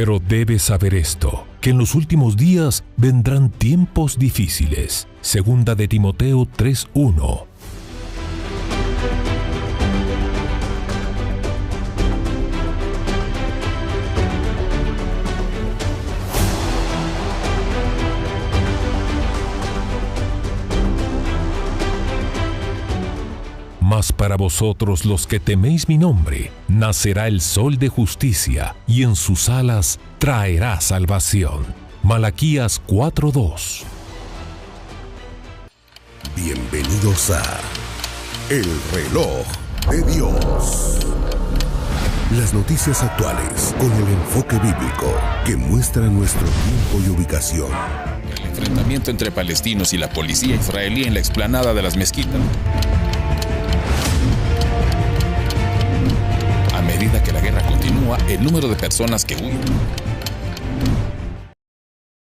Pero debes saber esto, que en los últimos días vendrán tiempos difíciles. Segunda de Timoteo 3:1. Mas para vosotros los que teméis mi nombre, nacerá el sol de justicia, y en sus alas traerá salvación. Malaquías 4:2. Bienvenidos a El Reloj de Dios. Las noticias actuales con el enfoque bíblico que muestra nuestro tiempo y ubicación. El enfrentamiento entre palestinos y la policía israelí en la explanada de las mezquitas. A medida que la guerra continúa, el número de personas que huyen.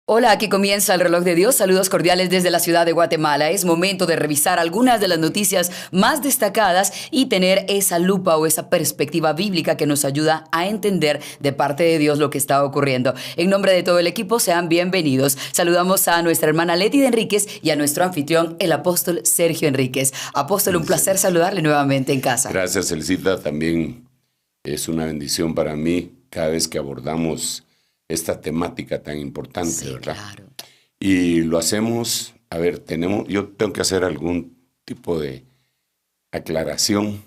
Hola, aquí comienza el Reloj de Dios. Saludos cordiales desde la ciudad de Guatemala. Es momento de revisar algunas de las noticias más destacadas y tener esa lupa o esa perspectiva bíblica que nos ayuda a entender de parte de Dios lo que está ocurriendo. En nombre de todo el equipo, sean bienvenidos. Saludamos a nuestra hermana Leti de Enríquez y a nuestro anfitrión, el apóstol Sergio Enríquez. Apóstol, un placer saludarle nuevamente en casa. Gracias, Elisita. También es una bendición para mí cada vez que abordamos esta temática tan importante, sí, ¿verdad? Claro. Y lo hacemos, yo tengo que hacer algún tipo de aclaración.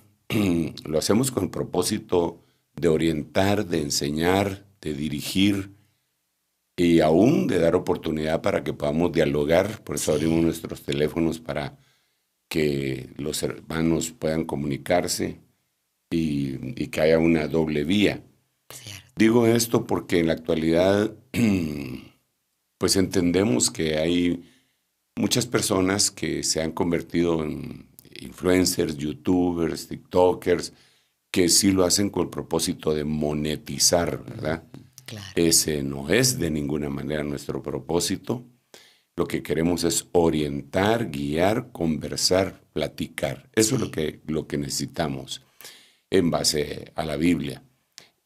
Lo hacemos con el propósito de orientar, de enseñar, de dirigir y aún de dar oportunidad para que podamos dialogar. Por eso abrimos nuestros teléfonos para que los hermanos puedan comunicarse y que haya una doble vía. Cierto. Digo esto porque en la actualidad pues entendemos que hay muchas personas que se han convertido en influencers, youtubers, tiktokers, que sí lo hacen con el propósito de monetizar, ¿verdad? Claro. Ese no es de ninguna manera nuestro propósito. Lo que queremos es orientar, guiar, conversar, platicar. Eso es lo que necesitamos en base a la Biblia.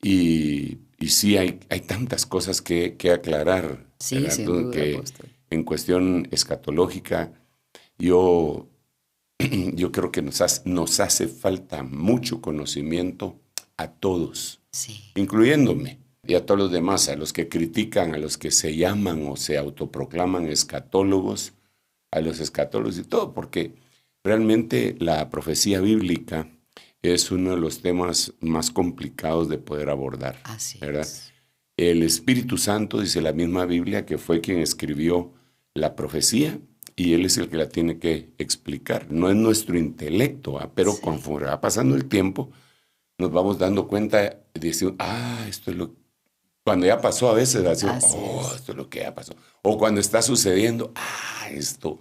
Y sí, hay tantas cosas que aclarar. Sí, sin duda, que en cuestión escatológica, yo creo que nos hace falta mucho conocimiento a todos, incluyéndome, y a todos los demás, a los que critican, a los que se llaman o se autoproclaman escatólogos, a los escatólogos y todo, porque realmente la profecía bíblica es uno de los temas más complicados de poder abordar. Así ¿verdad? Es. El Espíritu Santo, dice la misma Biblia, que fue quien escribió la profecía y Él es el que la tiene que explicar. No es nuestro intelecto, pero conforme va pasando el tiempo, nos vamos dando cuenta y decimos, esto es lo que... Cuando ya pasó a veces, decimos, esto es lo que ya pasó. O cuando está sucediendo, esto...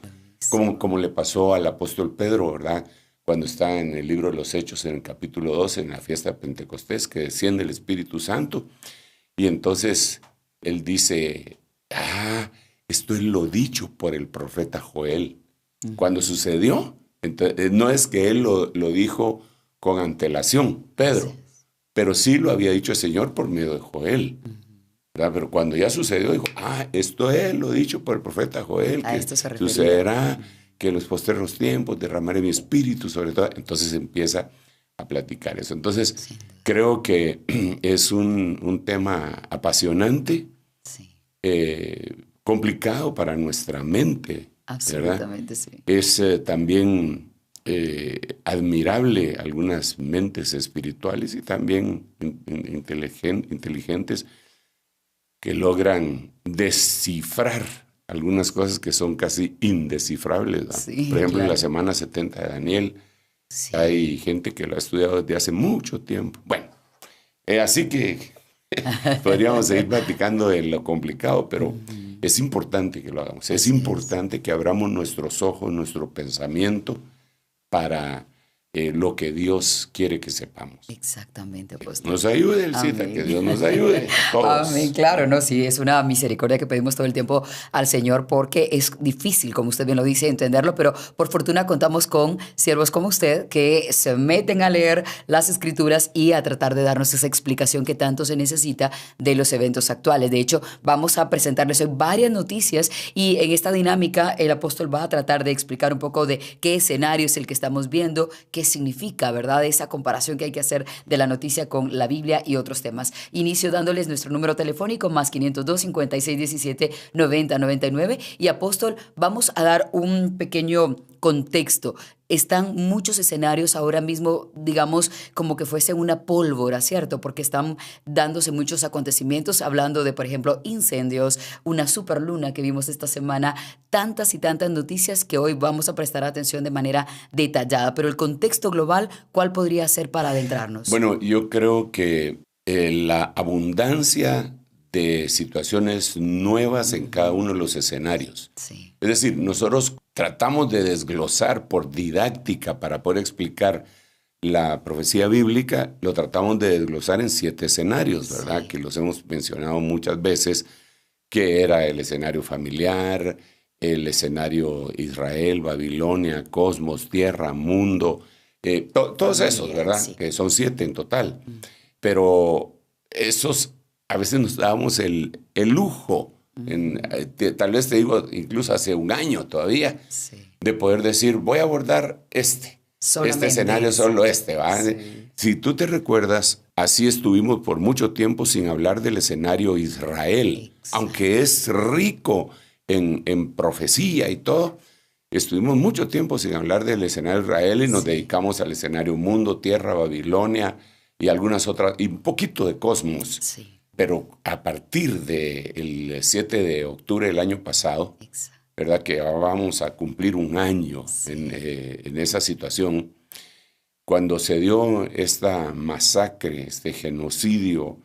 Como le pasó al apóstol Pedro, ¿verdad? Cuando está en el libro de los Hechos, en el capítulo 12, en la fiesta de Pentecostés, que desciende el Espíritu Santo. Y entonces él dice, esto es lo dicho por el profeta Joel. Cuando sucedió, entonces, no es que él lo dijo con antelación, Pedro, pero sí lo había dicho el Señor por medio de Joel. ¿Verdad? Pero cuando ya sucedió, dijo, esto es lo dicho por el profeta Joel, que esto sucederá, que en los postreros tiempos derramaré mi espíritu sobre todo. Entonces empieza a platicar eso. Entonces creo que es un tema apasionante, complicado para nuestra mente. Absolutamente, ¿verdad? Es también admirable algunas mentes espirituales y también inteligentes que logran descifrar algunas cosas que son casi indescifrables. Por ejemplo, en la semana 70 de Daniel, hay gente que lo ha estudiado desde hace mucho tiempo. Bueno, así que podríamos seguir platicando de lo complicado, pero es importante que lo hagamos. Es importante que abramos nuestros ojos, nuestro pensamiento para lo que Dios quiere que sepamos. Exactamente, apóstol. Nos ayude el cita, que Dios nos ayude. Todos. Amén, claro, no, sí, es una misericordia que pedimos todo el tiempo al Señor porque es difícil, como usted bien lo dice, entenderlo, pero por fortuna contamos con siervos como usted que se meten a leer las Escrituras y a tratar de darnos esa explicación que tanto se necesita de los eventos actuales. De hecho, vamos a presentarles hoy varias noticias y en esta dinámica el apóstol va a tratar de explicar un poco de qué escenario es el que estamos viendo, qué significa, ¿verdad? Esa comparación que hay que hacer de la noticia con la Biblia y otros temas. Inicio dándoles nuestro número telefónico, más 502 56 17 90 99. Y apóstol, vamos a dar un pequeño contexto. Están muchos escenarios ahora mismo, digamos, como que fuese una pólvora, ¿cierto? Porque están dándose muchos acontecimientos, hablando de, por ejemplo, incendios, una superluna que vimos esta semana, tantas y tantas noticias que hoy vamos a prestar atención de manera detallada. Pero el contexto global, ¿cuál podría ser para adentrarnos? Bueno, yo creo que la abundancia de situaciones nuevas en cada uno de los escenarios. Sí. Es decir, nosotros tratamos de desglosar por didáctica para poder explicar la profecía bíblica, lo tratamos de desglosar en 7 escenarios, ¿verdad? Sí. Que los hemos mencionado muchas veces, que era el escenario familiar, el escenario Israel, Babilonia, cosmos, tierra, mundo, todos esos, ¿verdad? Sí. Que son 7 en total. Pero esos a veces nos dábamos el lujo, tal vez te digo, incluso hace un año todavía, sí, de poder decir, voy a abordar este escenario, solo ¿va? Sí. Si tú te recuerdas, así estuvimos por mucho tiempo sin hablar del escenario Israel. Exacto. Aunque es rico en profecía y todo, estuvimos mucho tiempo sin hablar del escenario Israel y nos dedicamos al escenario mundo, tierra, Babilonia y algunas otras, y un poquito de cosmos. Sí. Pero a partir del 7 de octubre del año pasado, ¿verdad? Que vamos a cumplir un año en esa situación, cuando se dio esta masacre, este genocidio,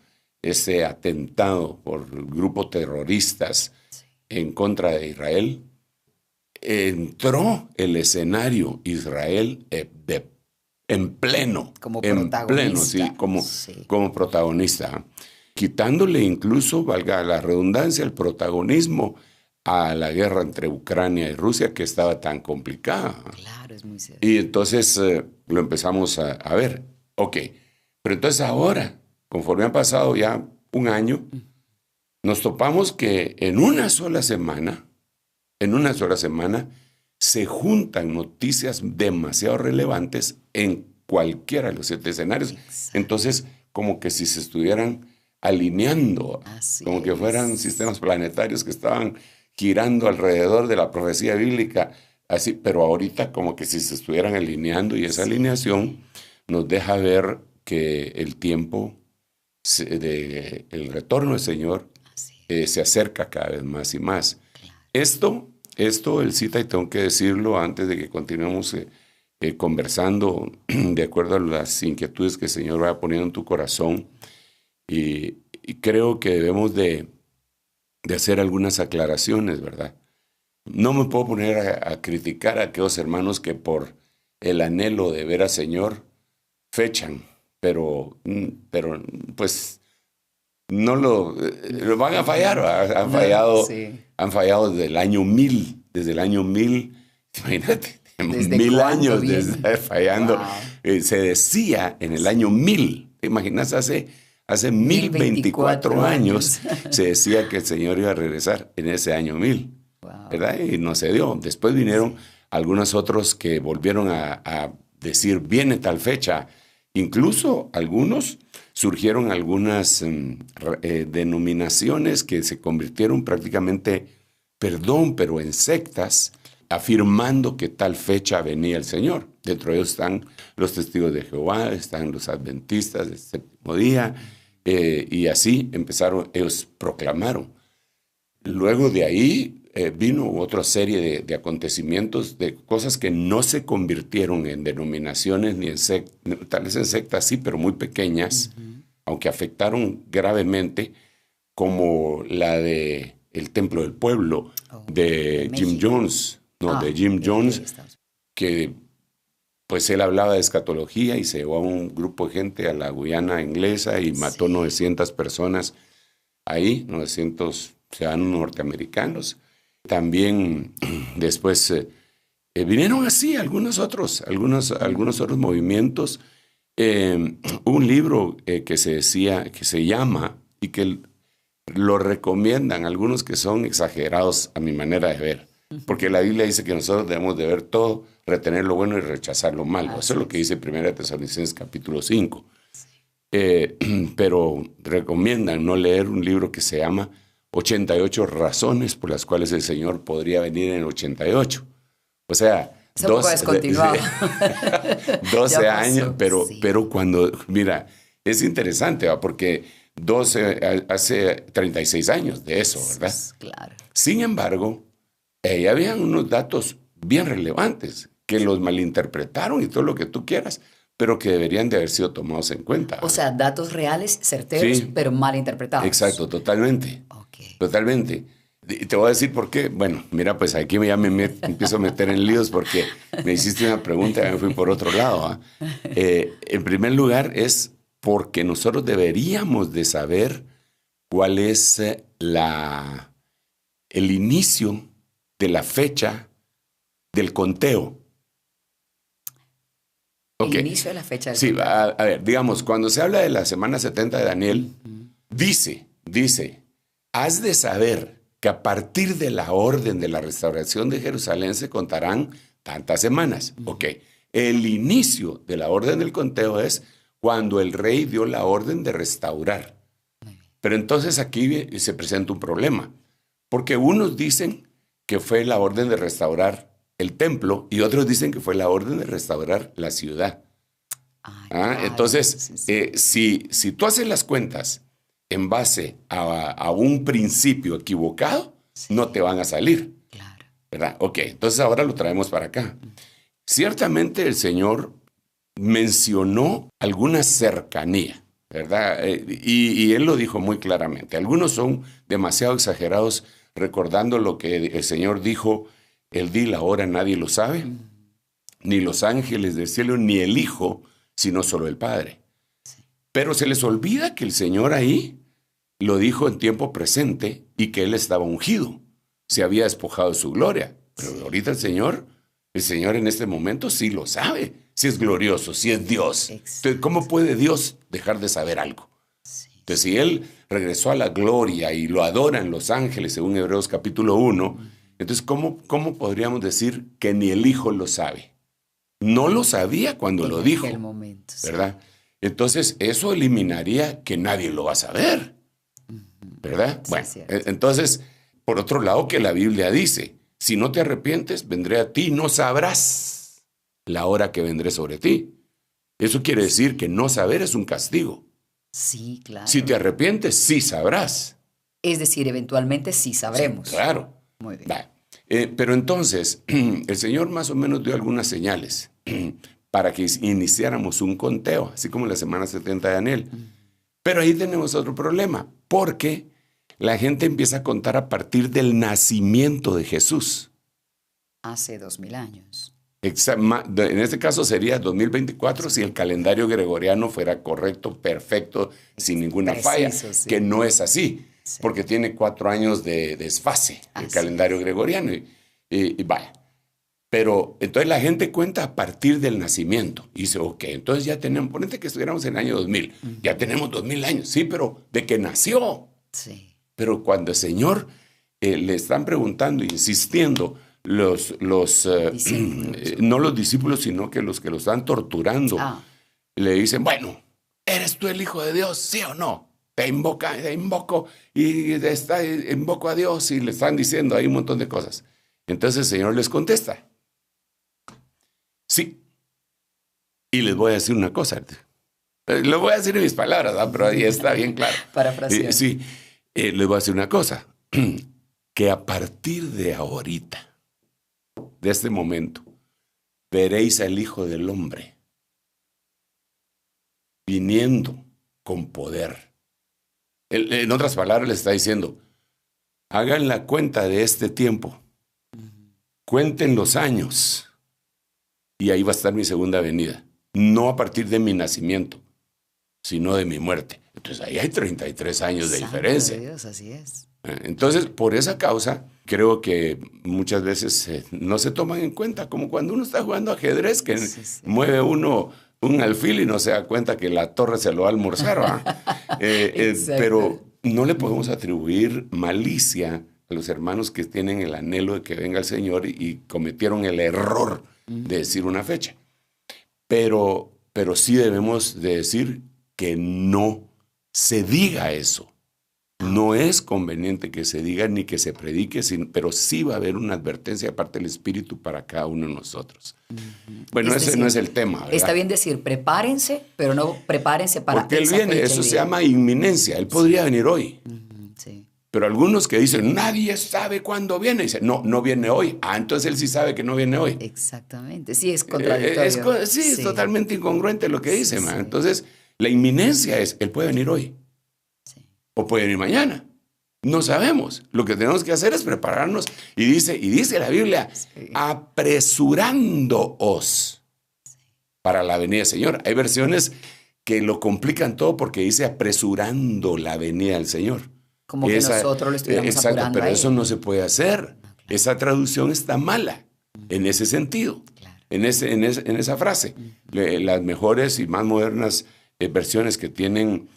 este atentado por grupos terroristas en contra de Israel, entró el escenario Israel en pleno. Como protagonista. Como protagonista. Quitándole incluso, valga la redundancia, el protagonismo a la guerra entre Ucrania y Rusia, que estaba tan complicada. Claro, es muy cierto. Y entonces lo empezamos a ver. Ok, pero entonces ahora, conforme ha pasado ya un año, nos topamos que en una sola semana, se juntan noticias demasiado relevantes en cualquiera de los 7 escenarios. Exacto. Entonces, como que si se estuvieran alineando, así como que fueran sistemas planetarios que estaban girando alrededor de la profecía bíblica, así, pero ahorita como que si se estuvieran alineando, y esa alineación nos deja ver que el tiempo el retorno del Señor se acerca cada vez más y más. Claro. Esto, el cita, y tengo que decirlo antes de que continuemos conversando, de acuerdo a las inquietudes que el Señor vaya poniendo en tu corazón, y creo que debemos de hacer algunas aclaraciones, ¿verdad? No me puedo poner a criticar a aquellos hermanos que por el anhelo de ver al Señor fechan, pero pues no lo van a fallar, han fallado desde el año 1000, imagínate, 1000 años desde fallando. Wow. Se decía en el año 1000, ¿te imaginas? Hace 1024 años se decía que el Señor iba a regresar en ese año 1000, wow, ¿verdad? Y no se dio. Después vinieron algunos otros que volvieron a decir, viene tal fecha. Incluso surgieron algunas denominaciones que se convirtieron prácticamente, pero en sectas, afirmando que tal fecha venía el Señor. Dentro de ellos están los testigos de Jehová, están los adventistas del séptimo día, y así ellos proclamaron. Luego de ahí vino otra serie de acontecimientos, de cosas que no se convirtieron en denominaciones ni en sectas, tal vez en sectas sí, pero muy pequeñas, aunque afectaron gravemente, como la de el Templo del Pueblo, de Jim Jones, que pues él hablaba de escatología y se llevó a un grupo de gente a la Guyana inglesa y mató 900 personas ahí, 900 ciudadanos norteamericanos. También después vinieron así algunos otros movimientos. Un libro que se llama, y que lo recomiendan algunos que son exagerados a mi manera de ver, porque la Biblia dice que nosotros debemos de ver todo, retener lo bueno y rechazar lo malo. Eso es lo que dice 1 Tesalonicenses capítulo 5. Pero recomiendan no leer un libro que se llama 88 razones por las cuales el Señor podría venir en 88. O sea, 12 años, pero cuando, mira, es interesante, ¿va? Porque 12 hace 36 años de eso, ¿verdad? Claro. Sin embargo, ahí habían unos datos bien relevantes que los malinterpretaron y todo lo que tú quieras, pero que deberían de haber sido tomados en cuenta. O sea, datos reales, certeros, pero mal interpretados. Exacto, totalmente. Totalmente. Y te voy a decir por qué. Bueno, mira, pues aquí ya me empiezo a meter en líos porque me hiciste una pregunta y me fui por otro lado. En primer lugar, es porque nosotros deberíamos de saber cuál es el inicio de la fecha del conteo. El inicio de la fecha del conteo. A ver, digamos, cuando se habla de la semana 70 de Daniel, dice, has de saber que a partir de la orden de la restauración de Jerusalén se contarán tantas semanas. El inicio de la orden del conteo es cuando el rey dio la orden de restaurar. Pero entonces aquí se presenta un problema, porque unos dicen que fue la orden de restaurar el templo y otros dicen que fue la orden de restaurar la ciudad. Entonces, si tú haces las cuentas en base a un principio equivocado, no te van a salir. Claro. ¿Verdad? Entonces ahora lo traemos para acá. Ciertamente el Señor mencionó alguna cercanía, ¿verdad? Y Él lo dijo muy claramente. Algunos son demasiado exagerados recordando lo que el Señor dijo, el día y la hora nadie lo sabe, ni los ángeles del cielo, ni el Hijo, sino solo el Padre. Pero se les olvida que el Señor ahí lo dijo en tiempo presente y que Él estaba ungido, se había despojado de su gloria. Pero ahorita el Señor en este momento sí lo sabe, si es glorioso, si es Dios. Entonces, ¿cómo puede Dios dejar de saber algo? Entonces, si Él regresó a la gloria y lo adoran los ángeles, según Hebreos capítulo 1, entonces, ¿cómo podríamos decir que ni el Hijo lo sabe? No lo sabía cuando lo dijo, en aquel momento, ¿verdad? Entonces, eso eliminaría que nadie lo va a saber, ¿verdad? Sí, bueno, cierto. Entonces, por otro lado, que la Biblia dice, si no te arrepientes, vendré a ti, no sabrás la hora que vendré sobre ti. Eso quiere decir que no saber es un castigo. Sí, claro. Si te arrepientes, sí sabrás. Es decir, eventualmente sí sabremos. Sí, claro. Muy bien. Pero entonces, el Señor más o menos dio algunas señales para que iniciáramos un conteo, así como la semana 70 de Daniel. Pero ahí tenemos otro problema, porque la gente empieza a contar a partir del nacimiento de Jesús. Hace 2000 años. En este caso sería 2024 si el calendario gregoriano fuera correcto, perfecto, sin ninguna falla, que no es así. Porque tiene 4 años de desfase el calendario gregoriano. Y vaya. Pero entonces la gente cuenta a partir del nacimiento. Y dice, entonces ya tenemos, ponete que estuviéramos en el año 2000. Ya tenemos 2000 años. Sí, pero de que nació. Sí. Pero cuando el Señor le están preguntando, insistiendo, no los discípulos, sino que los que lo están torturando, le dicen, bueno, ¿eres tú el Hijo de Dios? ¿Sí o no? Te invoco y invoco a Dios, y le están diciendo ahí un montón de cosas. Entonces el Señor les contesta, sí. Y les voy a decir una cosa. Lo voy a decir en mis palabras, ¿no? Pero ahí está bien claro. Parafraseando. Sí, les voy a decir una cosa. Que a partir de ahorita, de este momento, veréis al Hijo del Hombre viniendo con poder. En otras palabras, le está diciendo, hagan la cuenta de este tiempo. Cuenten los años. y ahí va a estar mi segunda venida. No a partir de mi nacimiento, sino de mi muerte. Entonces ahí hay 33 años de diferencia. De Dios, así es. Entonces, por esa causa, creo que muchas veces no se toman en cuenta, como cuando uno está jugando ajedrez, que mueve uno un alfil y no se da cuenta que la torre se lo va a almorzar. Pero no le podemos atribuir malicia a los hermanos que tienen el anhelo de que venga el Señor y cometieron el error de decir una fecha. Pero sí debemos de decir que no se diga eso. No es conveniente que se diga ni que se predique, pero sí va a haber una advertencia de parte del Espíritu para cada uno de nosotros. Bueno, ese no es el tema, ¿verdad? Está bien decir prepárense, pero no prepárense para porque Él viene, eso se llama inminencia. Él podría venir hoy. Sí. Pero algunos que dicen, nadie sabe cuándo viene. Dicen, no viene hoy. Entonces Él sí sabe que no viene hoy. Exactamente. Sí, es contradictorio. Es totalmente incongruente lo que dice. Entonces, la inminencia es, Él puede venir hoy. O puede venir mañana. No sabemos. Lo que tenemos que hacer es prepararnos. Y dice la Biblia, apresurándoos para la venida del Señor. Hay versiones que lo complican todo porque dice apresurando la venida del Señor. Como que nosotros lo estuviéramos apurando. Pero eso no se puede hacer. Esa traducción está mala en ese sentido, en esa frase. Las mejores y más modernas versiones que tienen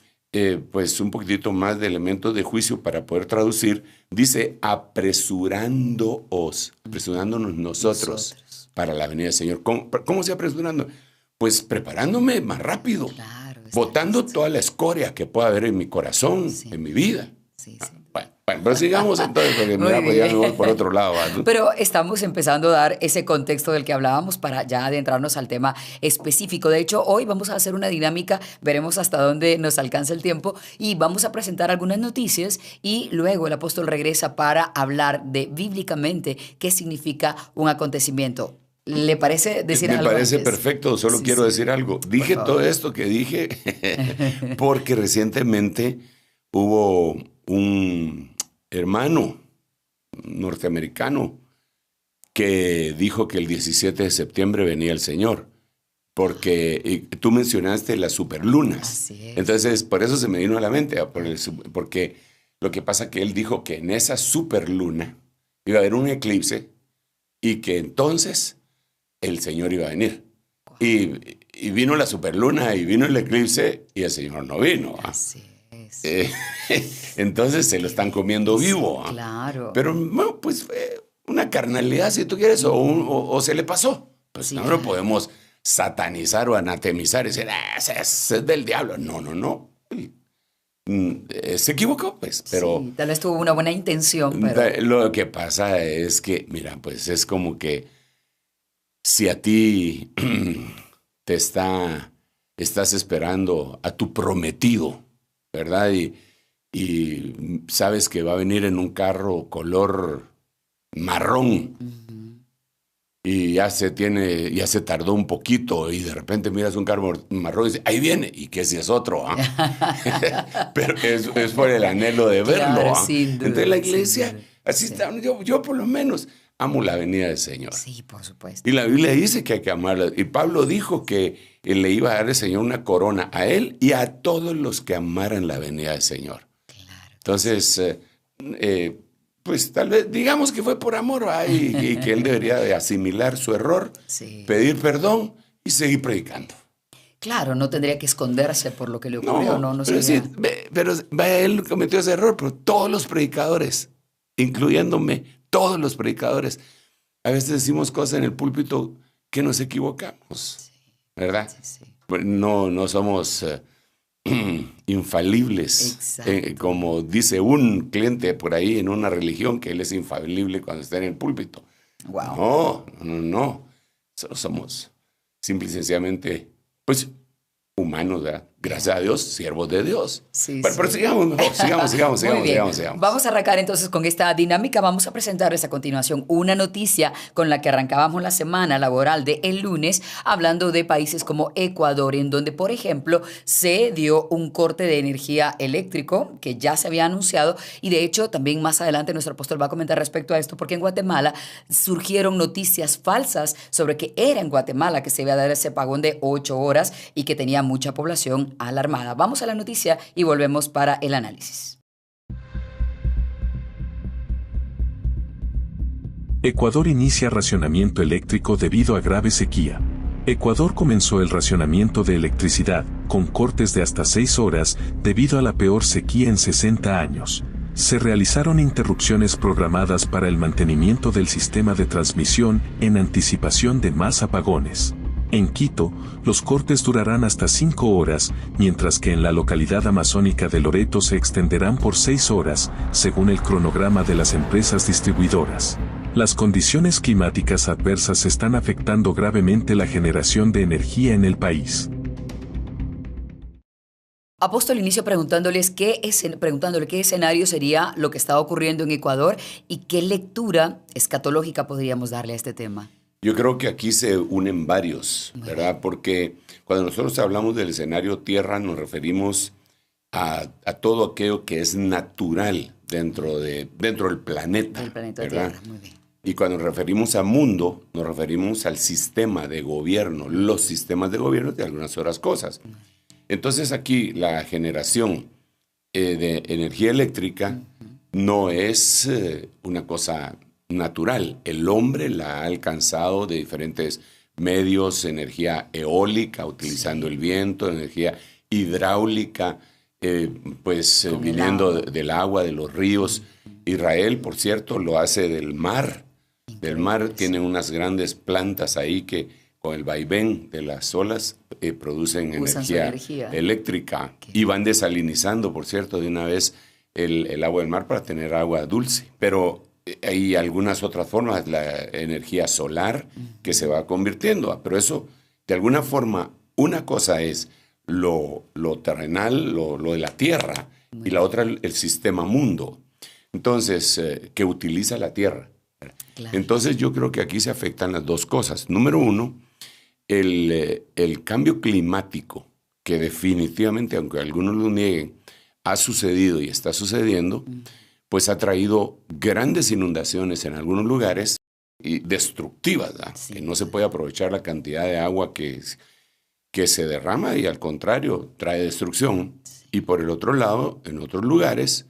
pues un poquitito más de elementos de juicio para poder traducir, dice apresurándonos nosotros para la venida del Señor. ¿Cómo se apresurando? Pues preparándome más rápido, botando toda la escoria que pueda haber en mi corazón, en mi vida. Bueno, pero sigamos entonces, porque pues ya me voy por otro lado. ¿No? Pero estamos empezando a dar ese contexto del que hablábamos para ya adentrarnos al tema específico. De hecho, hoy vamos a hacer una dinámica, veremos hasta dónde nos alcanza el tiempo y vamos a presentar algunas noticias y luego el apóstol regresa para hablar de bíblicamente qué significa un acontecimiento. ¿Le parece decir algo? Me parece antes? Perfecto, solo quiero decir algo. Dije todo esto que dije porque recientemente hubo un hermano norteamericano que dijo que el 17 de septiembre venía el Señor, porque tú mencionaste las superlunas. Así es. Entonces, por eso se me vino a la mente, porque lo que pasa es que él dijo que en esa superluna iba a haber un eclipse y que entonces el Señor iba a venir. Wow. Y vino la superluna y vino el eclipse y el Señor no vino. Así es. Entonces se lo están comiendo vivo. Sí, claro. Pero bueno, pues una carnalidad, si tú quieres, o se le pasó. Pues sí, no lo podemos satanizar o anatemizar y decir, es del diablo. No. Se equivocó, pues. Pero sí, tal vez tuvo una buena intención. Pero lo que pasa es que, mira, pues es como que si a ti estás esperando a tu prometido, ¿verdad? Y sabes que va a venir en un carro color marrón. Y ya se tardó un poquito y de repente miras un carro marrón y dices, ahí viene, y que si es otro. Pero es por el anhelo de verlo. Claro, sin duda, entonces la iglesia, así está. Yo por lo menos amo la venida del Señor. Sí, por supuesto. Y la Biblia dice que hay que amarla. Y Pablo dijo que le iba a dar el Señor una corona a él y a todos los que amaran la venida del Señor. Claro. Entonces, pues tal vez digamos que fue por amor, y que él debería de asimilar su error, pedir perdón y seguir predicando. Claro, no tendría que esconderse por lo que le ocurrió. No pero, sí, pero él cometió ese error, pero todos los predicadores, incluyéndome, todos los predicadores, a veces decimos cosas en el púlpito que nos equivocamos, ¿verdad? Sí. No somos infalibles, como dice un cliente por ahí en una religión, que él es infalible cuando está en el púlpito. Wow. No. Solo somos simple y sencillamente, pues, humanos, ¿verdad? Gracias a Dios, siervos de Dios. Sí, pero sigamos, sigamos. Vamos a arrancar entonces con esta dinámica. Vamos a presentarles a continuación una noticia con la que arrancábamos la semana laboral de el lunes, hablando de países como Ecuador, en donde, por ejemplo, se dio un corte de energía eléctrico que ya se había anunciado, y de hecho también más adelante nuestro apóstol va a comentar respecto a esto, porque en Guatemala surgieron noticias falsas sobre que era en Guatemala que se iba a dar ese apagón de 8 horas y que tenía mucha población alarmada. Vamos a la noticia y volvemos para el análisis. Ecuador inicia racionamiento eléctrico debido a grave sequía. Ecuador comenzó el racionamiento de electricidad, con cortes de hasta 6 horas, debido a la peor sequía en 60 años. Se realizaron interrupciones programadas para el mantenimiento del sistema de transmisión en anticipación de más apagones. En Quito, los cortes durarán hasta 5 horas, mientras que en la localidad amazónica de Loreto se extenderán por 6 horas, según el cronograma de las empresas distribuidoras. Las condiciones climáticas adversas están afectando gravemente la generación de energía en el país. Apóstol, inicio preguntándole qué escenario sería lo que está ocurriendo en Ecuador y qué lectura escatológica podríamos darle a este tema. Yo creo que aquí se unen varios, ¿verdad? Porque cuando nosotros hablamos del escenario Tierra nos referimos a todo aquello que es natural dentro del planeta. El planeta ¿verdad? Tierra, muy bien. Y cuando nos referimos a mundo, nos referimos al sistema de gobierno, los sistemas de gobierno de algunas otras cosas. Entonces aquí la generación de energía eléctrica no es una cosa natural. El hombre la ha alcanzado de diferentes medios, energía eólica, utilizando el viento, energía hidráulica, viniendo del agua, de los ríos. Israel, por cierto, lo hace del mar. Del mar tiene unas grandes plantas ahí que con el vaivén de las olas producen energía eléctrica y van desalinizando, por cierto, de una vez el agua del mar para tener agua dulce. Pero hay algunas otras formas, la energía solar que se va convirtiendo. Pero eso, de alguna forma, una cosa es lo terrenal, lo de la tierra, y la otra el sistema mundo. Entonces, que utiliza la tierra. Claro. Entonces, yo creo que aquí se afectan las dos cosas. Número uno, el cambio climático, que definitivamente, aunque algunos lo nieguen, ha sucedido y está sucediendo, pues ha traído grandes inundaciones en algunos lugares y destructivas, ¿verdad? Sí. Que no se puede aprovechar la cantidad de agua que se derrama y al contrario trae destrucción. Sí. Y por el otro lado, en otros lugares,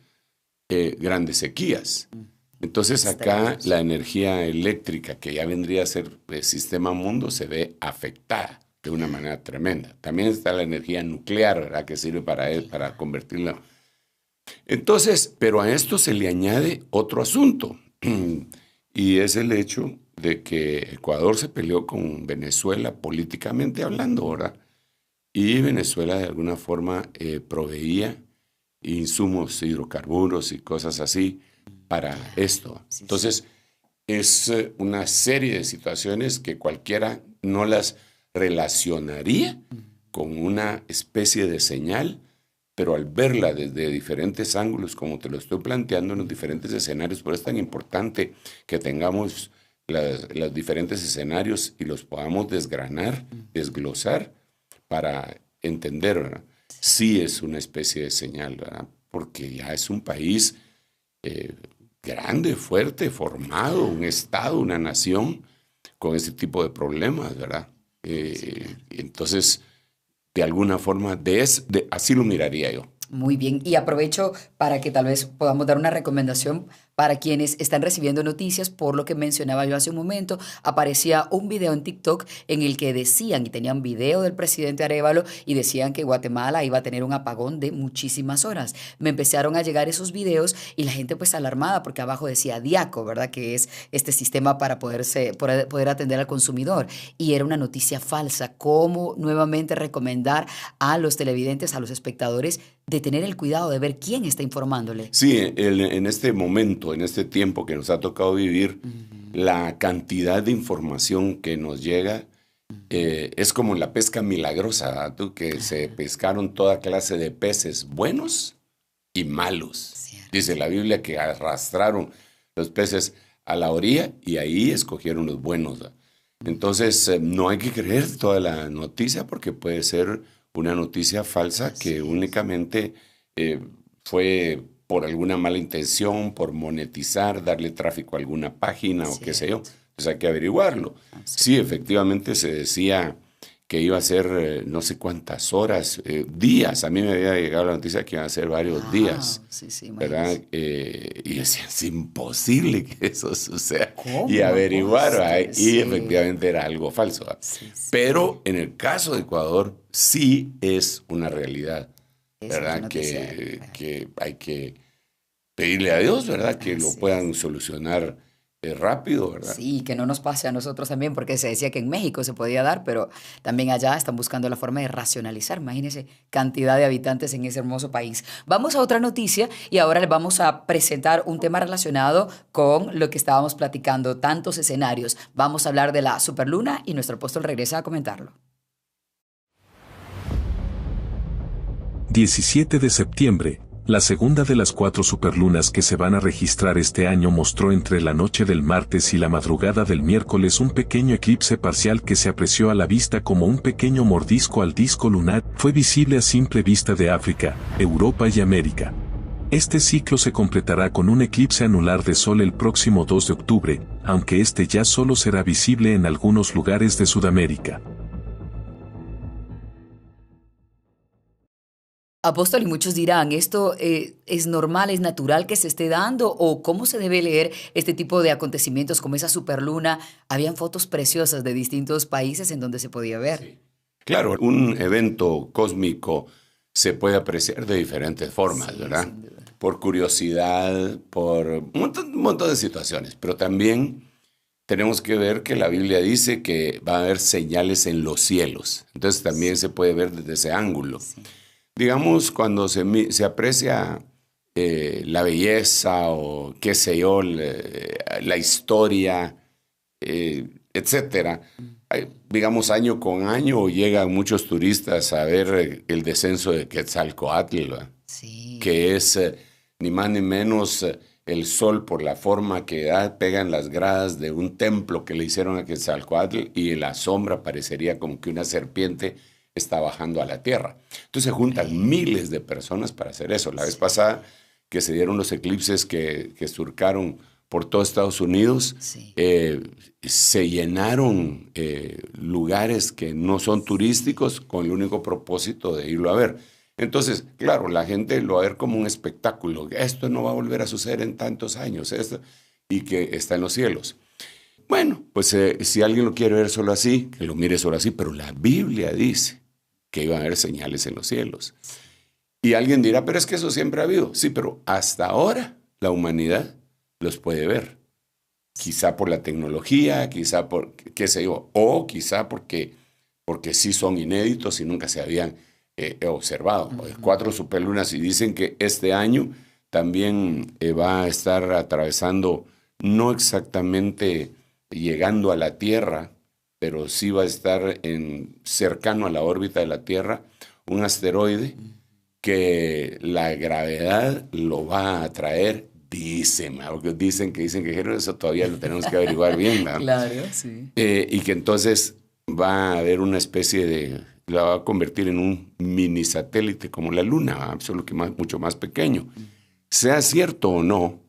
grandes sequías. Entonces acá la energía eléctrica, que ya vendría a ser el sistema mundo, se ve afectada de una manera tremenda. También está la energía nuclear, ¿verdad?, que sirve para convertirla. Entonces, pero a esto se le añade otro asunto, y es el hecho de que Ecuador se peleó con Venezuela políticamente hablando, ¿verdad? Y Venezuela de alguna forma proveía insumos, hidrocarburos y cosas así para esto. Entonces, es una serie de situaciones que cualquiera no las relacionaría con una especie de señal, pero al verla desde diferentes ángulos, como te lo estoy planteando en los diferentes escenarios, por eso es tan importante que tengamos los diferentes escenarios y los podamos desgranar, desglosar, para entender, ¿verdad? Sí es una especie de señal, ¿verdad? Porque ya es un país grande, fuerte, formado, un estado, una nación con ese tipo de problemas, ¿verdad? Entonces, de alguna forma, así lo miraría yo. Muy bien, y aprovecho para que tal vez podamos dar una recomendación para quienes están recibiendo noticias. Por lo que mencionaba yo hace un momento, aparecía un video en TikTok en el que decían, y tenían video del presidente Arévalo, y decían que Guatemala iba a tener un apagón de muchísimas horas. Me empezaron a llegar esos videos y la gente pues alarmada, porque abajo decía Diaco, ¿verdad?, que es este sistema para poder atender al consumidor, y era una noticia falsa. ¿Cómo nuevamente recomendar a los televidentes, a los espectadores, de tener el cuidado de ver quién está informándole? Sí, en este momento, en este tiempo que nos ha tocado vivir, la cantidad de información que nos llega Es como la pesca milagrosa, ¿verdad? Tú, que se pescaron toda clase de peces buenos y malos. Cierto. Dice la Biblia que arrastraron los peces a la orilla y ahí escogieron los buenos, ¿verdad? Entonces, no hay que creer toda la noticia porque puede ser una noticia falsa que únicamente fue por alguna mala intención, por monetizar, darle tráfico a alguna página o qué sé yo. Entonces hay que averiguarlo. Sí, efectivamente se decía que iba a ser no sé cuántas horas, días. A mí me había llegado la noticia que iban a ser varios días. ¿Verdad? Y decía, es imposible que eso suceda. ¿Cómo? Y averiguar, y efectivamente era algo falso. Pero en el caso de Ecuador sí es una realidad, ¿verdad? Que hay que pedirle a Dios, ¿verdad? Que lo puedan solucionar rápido, ¿verdad? Sí, que no nos pase a nosotros también, porque se decía que en México se podía dar, pero también allá están buscando la forma de racionalizar. Imagínense cantidad de habitantes en ese hermoso país. Vamos a otra noticia y ahora les vamos a presentar un tema relacionado con lo que estábamos platicando, tantos escenarios. Vamos a hablar de la superluna y nuestro apóstol regresa a comentarlo. 17 de septiembre. La segunda de las 4 superlunas que se van a registrar este año mostró entre la noche del martes y la madrugada del miércoles un pequeño eclipse parcial que se apreció a la vista como un pequeño mordisco al disco lunar. Fue visible a simple vista de África, Europa y América. Este ciclo se completará con un eclipse anular de sol el próximo 2 de octubre, aunque este ya solo será visible en algunos lugares de Sudamérica. Apóstol, y muchos dirán, ¿esto es normal, es natural que se esté dando? ¿O cómo se debe leer este tipo de acontecimientos como esa superluna? Habían fotos preciosas de distintos países en donde se podía ver. Sí. Claro, un evento cósmico se puede apreciar de diferentes formas, ¿verdad? Por curiosidad, por un montón de situaciones. Pero también tenemos que ver que la Biblia dice que va a haber señales en los cielos. Entonces también se puede ver desde ese ángulo. Sí. Digamos, cuando se aprecia la belleza o qué sé yo, la historia, etcétera, digamos, año con año llegan muchos turistas a ver el descenso de Quetzalcóatl, que es ni más ni menos el sol por la forma que da, pegan las gradas de un templo que le hicieron a Quetzalcóatl y la sombra parecería como que una serpiente está bajando a la tierra. Entonces se juntan miles de personas para hacer eso. La vez pasada que se dieron los eclipses que surcaron por todo Estados Unidos, se llenaron lugares que no son turísticos con el único propósito de irlo a ver. Entonces, claro, la gente lo va a ver como un espectáculo. Esto no va a volver a suceder en tantos años, y que está en los cielos. Bueno, pues si alguien lo quiere ver solo así, que lo mire solo así, pero la Biblia dice que iban a haber señales en los cielos. Y alguien dirá, pero es que eso siempre ha habido. Sí, pero hasta ahora la humanidad los puede ver. Quizá por la tecnología, quizá por, qué sé yo, o quizá porque sí son inéditos y nunca se habían observado. 4 superlunas y dicen que este año también va a estar atravesando, no exactamente llegando a la Tierra, pero sí va a estar cercano a la órbita de la Tierra, un asteroide que la gravedad lo va a atraer, dicen que eso todavía lo tenemos que averiguar bien, ¿no? Claro, sí. Y que entonces va a haber una especie la va a convertir en un mini satélite como la Luna, solo que mucho más pequeño. Sea cierto o no,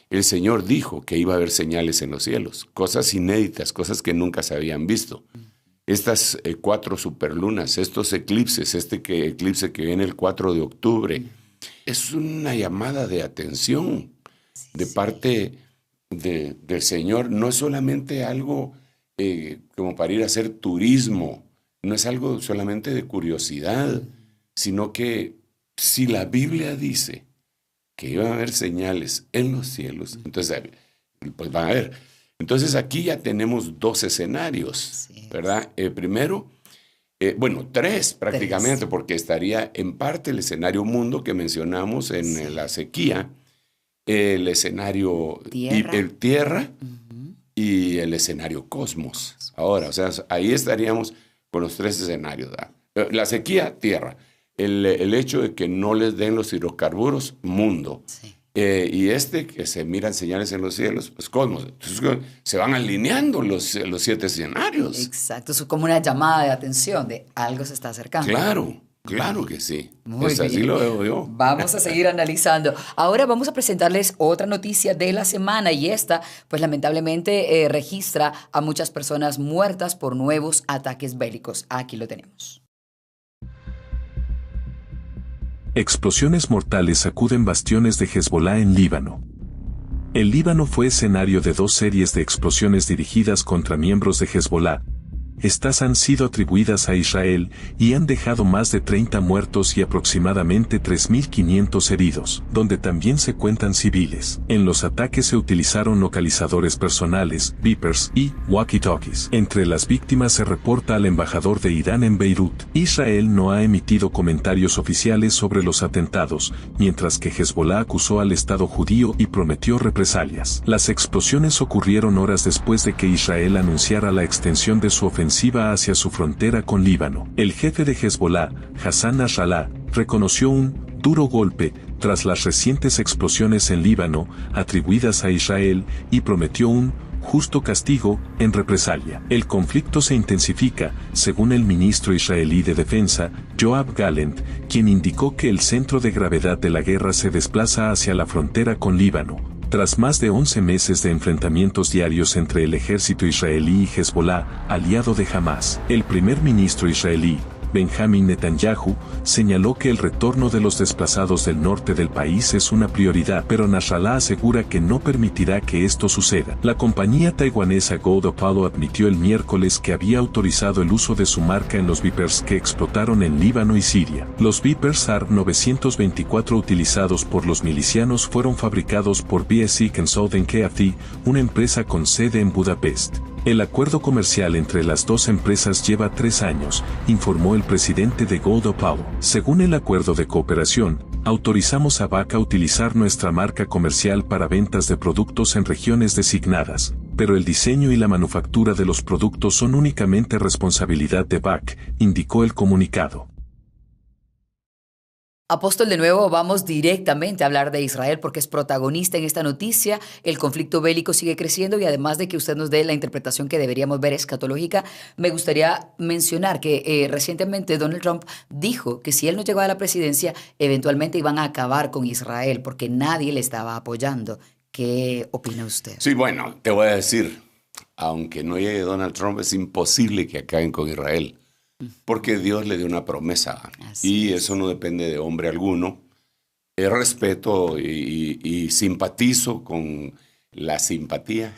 el Señor dijo que iba a haber señales en los cielos, cosas inéditas, cosas que nunca se habían visto. Estas 4 superlunas, estos eclipses, eclipse que viene el 4 de octubre, es una llamada de atención de parte del Señor. No es solamente algo como para ir a hacer turismo, no es algo solamente de curiosidad, sino que si la Biblia dice que iban a haber señales en los cielos, entonces pues van a haber. Entonces aquí ya tenemos 2 escenarios, ¿verdad? Primero, 3 prácticamente, porque estaría en parte el escenario mundo que mencionamos en la sequía, el escenario tierra, y el escenario Cosmos. Ahora, o sea, ahí estaríamos con los 3 escenarios, ¿verdad? La sequía, tierra. El hecho de que no les den los hidrocarburos, mundo. Sí. Y que se miran señales en los cielos, pues Cosmos. Entonces, se van alineando los 7 escenarios. Exacto, es como una llamada de atención de algo se está acercando. Claro que sí. Muy pues así bien. lo veo yo. Vamos a seguir analizando. Ahora vamos a presentarles otra noticia de la semana y esta, pues lamentablemente registra a muchas personas muertas por nuevos ataques bélicos. Aquí lo tenemos. Explosiones mortales sacuden bastiones de Hezbolá en Líbano. El Líbano fue escenario de 2 series de explosiones dirigidas contra miembros de Hezbolá. Estas han sido atribuidas a Israel y han dejado más de 30 muertos y aproximadamente 3.500 heridos, donde también se cuentan civiles. En los ataques se utilizaron localizadores personales, beepers y walkie-talkies. Entre las víctimas se reporta al embajador de Irán en Beirut. Israel no ha emitido comentarios oficiales sobre los atentados, mientras que Hezbolá acusó al Estado judío y prometió represalias. Las explosiones ocurrieron horas después de que Israel anunciara la extensión de su ofensiva hacia su frontera con Líbano. El jefe de Hezbolá, Hassan Nasrallah, reconoció un duro golpe tras las recientes explosiones en Líbano atribuidas a Israel y prometió un justo castigo en represalia. El conflicto se intensifica, según el ministro israelí de Defensa, Yoav Gallant, quien indicó que el centro de gravedad de la guerra se desplaza hacia la frontera con Líbano. Tras más de 11 meses de enfrentamientos diarios entre el ejército israelí y Hezbolá, aliado de Hamás, el primer ministro israelí, Benjamin Netanyahu, señaló que el retorno de los desplazados del norte del país es una prioridad, pero Nasrallah asegura que no permitirá que esto suceda. La compañía taiwanesa Gold Apollo admitió el miércoles que había autorizado el uso de su marca en los Vipers que explotaron en Líbano y Siria. Los Vipers AR-924 utilizados por los milicianos fueron fabricados por BSC Consulting KFT, una empresa con sede en Budapest. El acuerdo comercial entre las 2 empresas lleva 3 años, informó el presidente de Gold Apollo. Según el acuerdo de cooperación, autorizamos a BAC a utilizar nuestra marca comercial para ventas de productos en regiones designadas, pero el diseño y la manufactura de los productos son únicamente responsabilidad de BAC, indicó el comunicado. Apóstol, de nuevo vamos directamente a hablar de Israel porque es protagonista en esta noticia. El conflicto bélico sigue creciendo y además de que usted nos dé la interpretación que deberíamos ver escatológica, me gustaría mencionar que recientemente Donald Trump dijo que si él no llegaba a la presidencia, eventualmente iban a acabar con Israel porque nadie le estaba apoyando. ¿Qué opina usted? Sí, bueno, te voy a decir, aunque no llegue Donald Trump, es imposible que acaben con Israel. Porque Dios le dio una promesa y eso no depende de hombre alguno. Respeto y simpatizo con la simpatía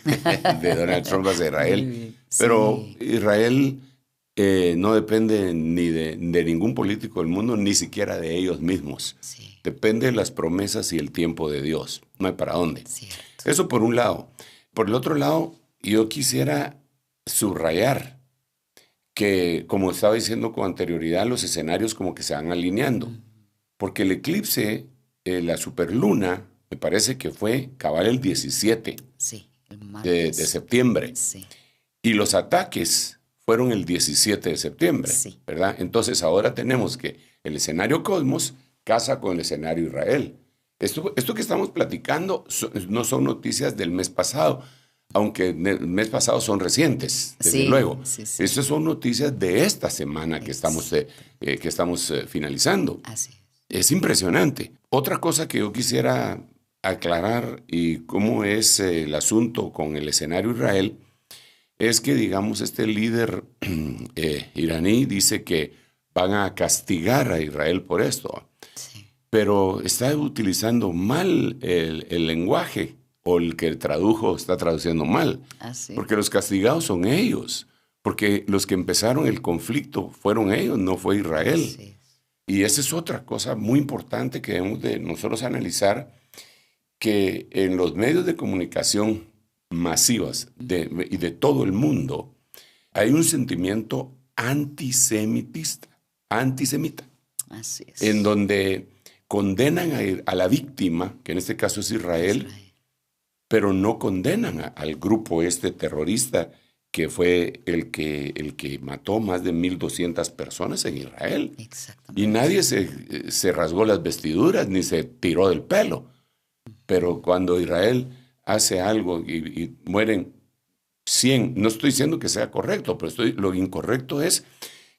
de Donald Trump hacia Israel. Sí. Pero Israel no depende ni de ningún político del mundo, ni siquiera de ellos mismos. Sí. Depende de las promesas y el tiempo de Dios. No hay para dónde. Cierto. Eso por un lado. Por el otro lado, yo quisiera subrayar que, como estaba diciendo con anterioridad, los escenarios como que se van alineando. Porque el eclipse, la superluna, me parece que fue cabal el 17 de septiembre. Sí. Y los ataques fueron el 17 de septiembre, ¿verdad? Entonces ahora tenemos que el escenario Cosmos casa con el escenario Israel. Esto que estamos platicando no son noticias del mes pasado, aunque el mes pasado son recientes, desde luego. Estas son noticias de esta semana que estamos finalizando. Así es impresionante. Otra cosa que yo quisiera aclarar y cómo es el asunto con el escenario Israel es que, digamos, este líder iraní dice que van a castigar a Israel por esto. Sí. Pero está utilizando mal el lenguaje. O el que tradujo está traduciendo mal. Porque los castigados son ellos. Porque los que empezaron el conflicto fueron ellos, no fue Israel. Y esa es otra cosa muy importante que debemos de nosotros analizar, que en los medios de comunicación masivas y de todo el mundo hay un sentimiento antisemita. Así es. En donde condenan a la víctima, que en este caso es Israel, pero no condenan al grupo terrorista que fue el que mató más de 1,200 personas en Israel. Exactamente. Y nadie se rasgó las vestiduras ni se tiró del pelo. Pero cuando Israel hace algo y mueren 100, no estoy diciendo que sea correcto, pero lo incorrecto es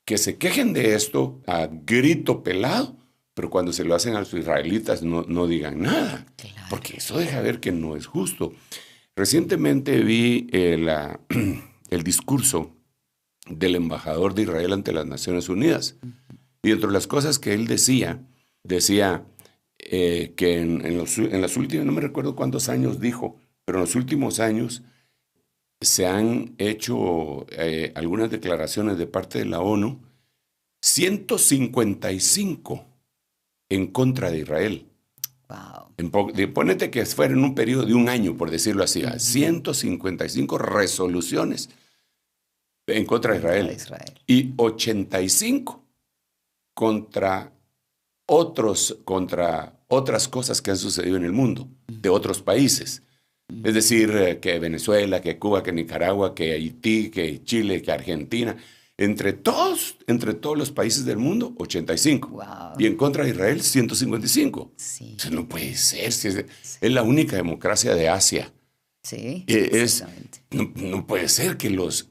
que se quejen de esto a grito pelado, pero cuando se lo hacen a los israelitas no digan nada, claro, porque eso deja ver que no es justo. Recientemente vi el discurso del embajador de Israel ante las Naciones Unidas, y entre las cosas que él decía que en las últimas, no me recuerdo cuántos años dijo, pero en los últimos años se han hecho algunas declaraciones de parte de la ONU, 155 en contra de Israel. Wow. Ponete que fuera en un periodo de un año, por decirlo así, 155 resoluciones en contra de Israel. Y 85 contra otras cosas que han sucedido en el mundo, de otros países. Es decir, que Venezuela, que Cuba, que Nicaragua, que Haití, que Chile, que Argentina. Entre todos los países del mundo, 85. Wow. Y en contra de Israel, 155. Sí. Eso no puede ser. Es la única democracia de Asia. Sí, exactamente. No puede ser que los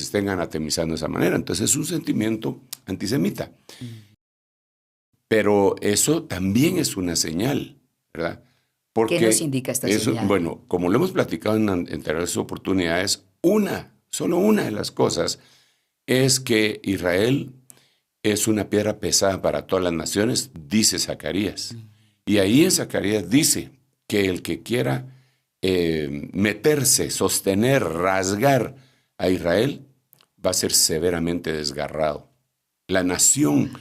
estén anatemizando de esa manera. Entonces es un sentimiento antisemita. Pero eso también es una señal, ¿verdad? Porque ¿qué nos indica esta señal? Bueno, como lo hemos platicado en anteriores oportunidades, solo una de las cosas es que Israel es una piedra pesada para todas las naciones, dice Zacarías. Y ahí en Zacarías dice que el que quiera meterse, sostener, rasgar a Israel, va a ser severamente desgarrado. La nación,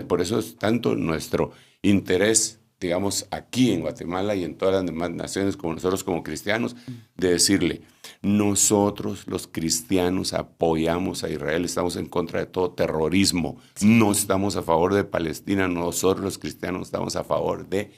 por eso es tanto nuestro interés, digamos, aquí en Guatemala y en todas las demás naciones, como nosotros como cristianos, de decirle, nosotros los cristianos apoyamos a Israel, estamos en contra de todo terrorismo, no estamos a favor de Palestina, nosotros los cristianos estamos a favor de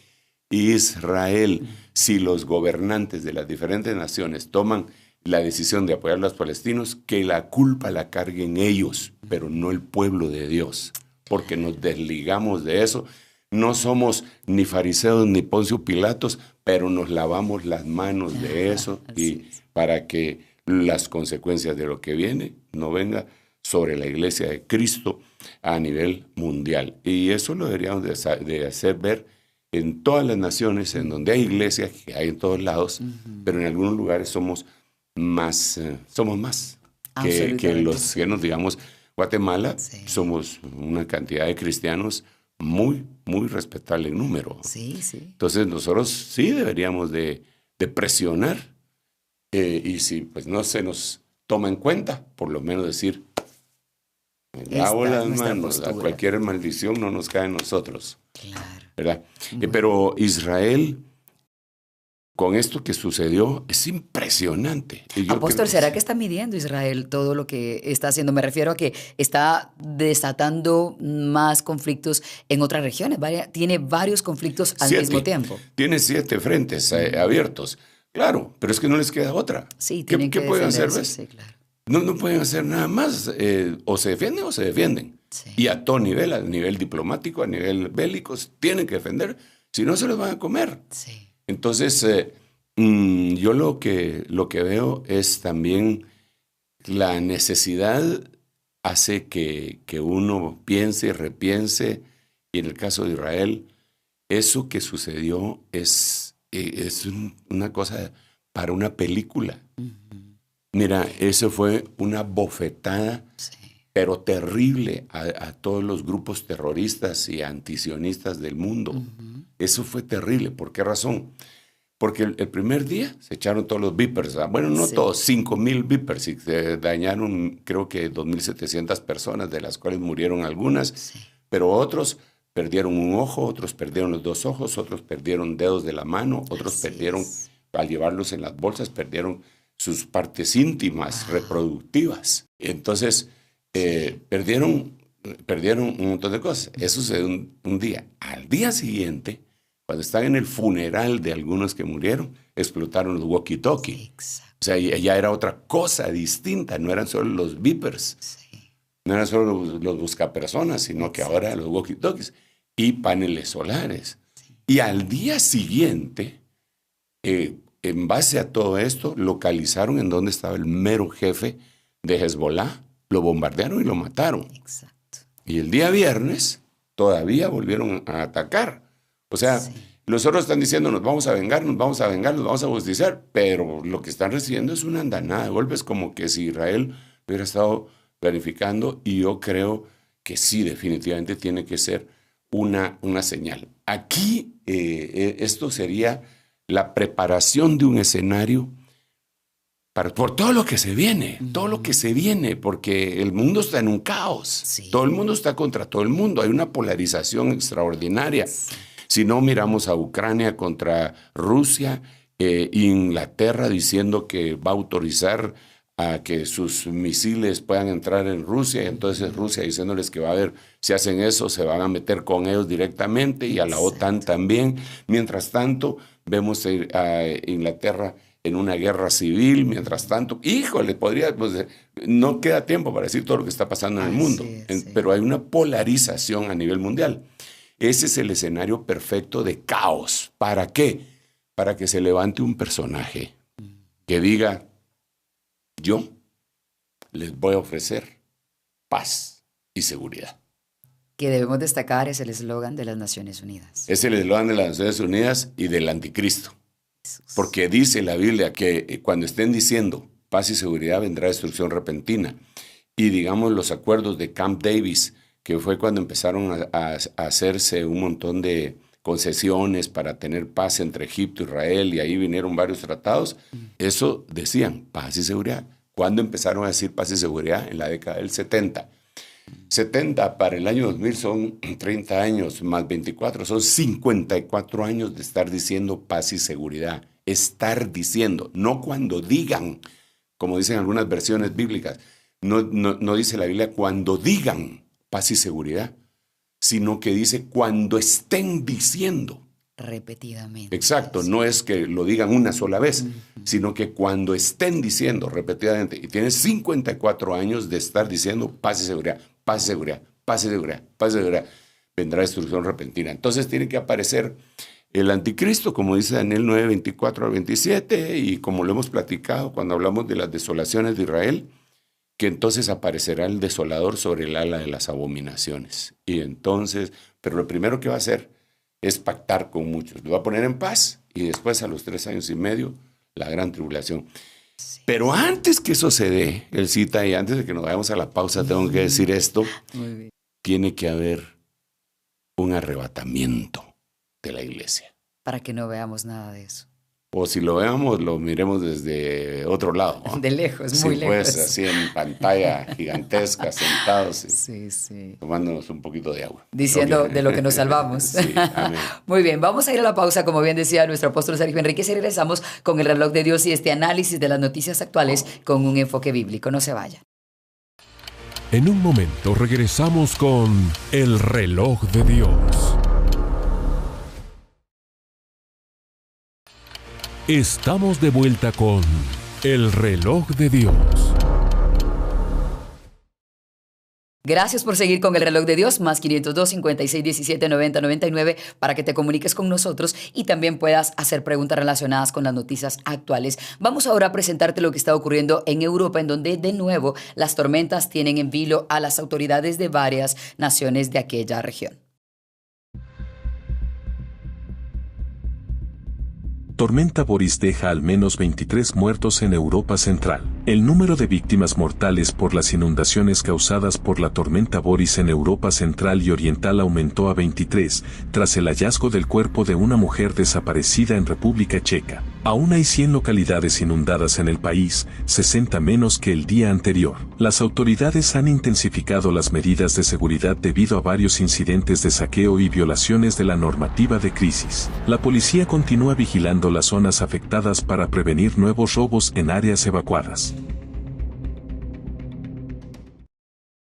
Israel. Si los gobernantes de las diferentes naciones toman la decisión de apoyar a los palestinos, que la culpa la carguen ellos, pero no el pueblo de Dios, porque nos desligamos de eso. No somos ni fariseos ni Poncio Pilatos, pero nos lavamos las manos de eso y para que las consecuencias de lo que viene no venga sobre la iglesia de Cristo a nivel mundial. Y eso lo deberíamos de hacer ver en todas las naciones, en donde hay iglesias, que hay en todos lados, pero en algunos lugares somos más que los que nos digamos Guatemala, somos una cantidad de cristianos muy, muy respetable en número. Sí. Entonces nosotros sí deberíamos de presionar y si pues no se nos toma en cuenta, por lo menos decir, me lavo las manos, a cualquier maldición no nos cae a nosotros. Claro. ¿Verdad? Pero Israel, con esto que sucedió, es impresionante. Apóstol, ¿será que está midiendo Israel todo lo que está haciendo? Me refiero a que está desatando más conflictos en otras regiones. Tiene varios conflictos al mismo tiempo. Tiene 7 frentes abiertos. Claro, pero es que no les queda otra. Sí, ¿Qué pueden hacer? ¿Ves? Sí, claro. No pueden hacer nada más. O se defienden o se defienden. Sí. Y a todo nivel, a nivel diplomático, a nivel bélico, tienen que defender. Si no, se los van a comer. Sí. Entonces, yo lo que veo es también la necesidad hace que uno piense, repiense, y en el caso de Israel, eso que sucedió es una cosa para una película. Mira, eso fue una bofetada, pero terrible a todos los grupos terroristas y antisionistas del mundo. Eso fue terrible. ¿Por qué razón? Porque el primer día se echaron todos los Vipers. Bueno, no todos, 5,000 Vipers. Y se dañaron, creo que 2,700 personas, de las cuales murieron algunas. Pero otros perdieron un ojo, otros perdieron los 2 ojos, otros perdieron dedos de la mano, otros perdieron, al llevarlos en las bolsas, perdieron sus partes íntimas, reproductivas. Entonces, perdieron un montón de cosas. Eso sucedió un día. Al día siguiente, cuando están en el funeral de algunos que murieron, explotaron los walkie-talkie. Exacto. O sea, ya era otra cosa distinta, no eran solo los beepers, no eran solo los buscapersonas, sino que ahora los walkie-talkies y paneles solares. Y al día siguiente, en base a todo esto, localizaron en dónde estaba el mero jefe de Hezbollah, lo bombardearon y lo mataron. Exacto. Y el día viernes todavía volvieron a atacar. O sea, los otros están diciendo, nos vamos a vengar, nos vamos a vengar, nos vamos a justiciar, pero lo que están recibiendo es una andanada de golpes, como que si Israel hubiera estado planificando, y yo creo que sí, definitivamente tiene que ser una señal. Aquí esto sería la preparación de un escenario por todo lo que se viene, todo lo que se viene, porque el mundo está en un caos. Sí. Todo el mundo está contra todo el mundo. Hay una polarización extraordinaria. Sí. Si no, miramos a Ucrania contra Rusia, Inglaterra diciendo que va a autorizar a que sus misiles puedan entrar en Rusia, y entonces Rusia diciéndoles que va a ver, si hacen eso, se van a meter con ellos directamente, y a la OTAN también. Mientras tanto, vemos a Inglaterra en una guerra civil. Mientras tanto, híjole, pues, no queda tiempo para decir todo lo que está pasando en el mundo, pero hay una polarización a nivel mundial. Ese es el escenario perfecto de caos. ¿Para qué? Para que se levante un personaje que diga, yo les voy a ofrecer paz y seguridad. Que debemos destacar es el eslogan de las Naciones Unidas. Es el eslogan de las Naciones Unidas y del anticristo. Porque dice la Biblia que cuando estén diciendo paz y seguridad vendrá destrucción repentina. Y digamos los acuerdos de Camp Davis, que fue cuando empezaron a hacerse un montón de concesiones para tener paz entre Egipto e Israel, y ahí vinieron varios tratados. Eso decían, paz y seguridad. ¿Cuándo empezaron a decir paz y seguridad? En la década del 70. 70 para el año 2000 son 30 años, más 24, son 54 años de estar diciendo paz y seguridad. Estar diciendo, no cuando digan, como dicen algunas versiones bíblicas. No dice la Biblia cuando digan paz y seguridad, sino que dice cuando estén diciendo. Repetidamente. Exacto, no es que lo digan una sola vez, sino que cuando estén diciendo repetidamente, y tienes 54 años de estar diciendo paz y seguridad, paz y seguridad, paz y seguridad, paz y seguridad, vendrá destrucción repentina. Entonces tiene que aparecer el anticristo, como dice Daniel 9, 24 al 27, y como lo hemos platicado cuando hablamos de las desolaciones de Israel, que entonces aparecerá el desolador sobre el ala de las abominaciones. Y entonces, pero lo primero que va a hacer es pactar con muchos. Lo va a poner en paz, y después a los 3 años y medio, la gran tribulación. Sí. Pero antes que eso se dé, el cita, y antes de que nos vayamos a la pausa, tengo que decir esto. Muy bien. Tiene que haber un arrebatamiento de la iglesia. Para que no veamos nada de eso. O si lo veamos, lo miremos desde otro lado, ¿no? De lejos, muy lejos. Pues así en pantalla gigantesca, sentados, sí. Tomándonos un poquito de agua. Diciendo de lo que nos salvamos. Sí, amén. Muy bien, vamos a ir a la pausa, como bien decía nuestro apóstol Sergio Enríquez, y regresamos con el reloj de Dios y este análisis de las noticias actuales con un enfoque bíblico. No se vaya. En un momento regresamos con el reloj de Dios. Estamos de vuelta con el reloj de Dios. Gracias por seguir con el reloj de Dios, más 502 56 17 90 99, para que te comuniques con nosotros y también puedas hacer preguntas relacionadas con las noticias actuales. Vamos ahora a presentarte lo que está ocurriendo en Europa, en donde de nuevo las tormentas tienen en vilo a las autoridades de varias naciones de aquella región. Tormenta Boris deja al menos 23 muertos en Europa Central. El número de víctimas mortales por las inundaciones causadas por la tormenta Boris en Europa Central y Oriental aumentó a 23, tras el hallazgo del cuerpo de una mujer desaparecida en República Checa. Aún hay 100 localidades inundadas en el país, 60 menos que el día anterior. Las autoridades han intensificado las medidas de seguridad debido a varios incidentes de saqueo y violaciones de la normativa de crisis. La policía continúa vigilando las zonas afectadas para prevenir nuevos robos en áreas evacuadas.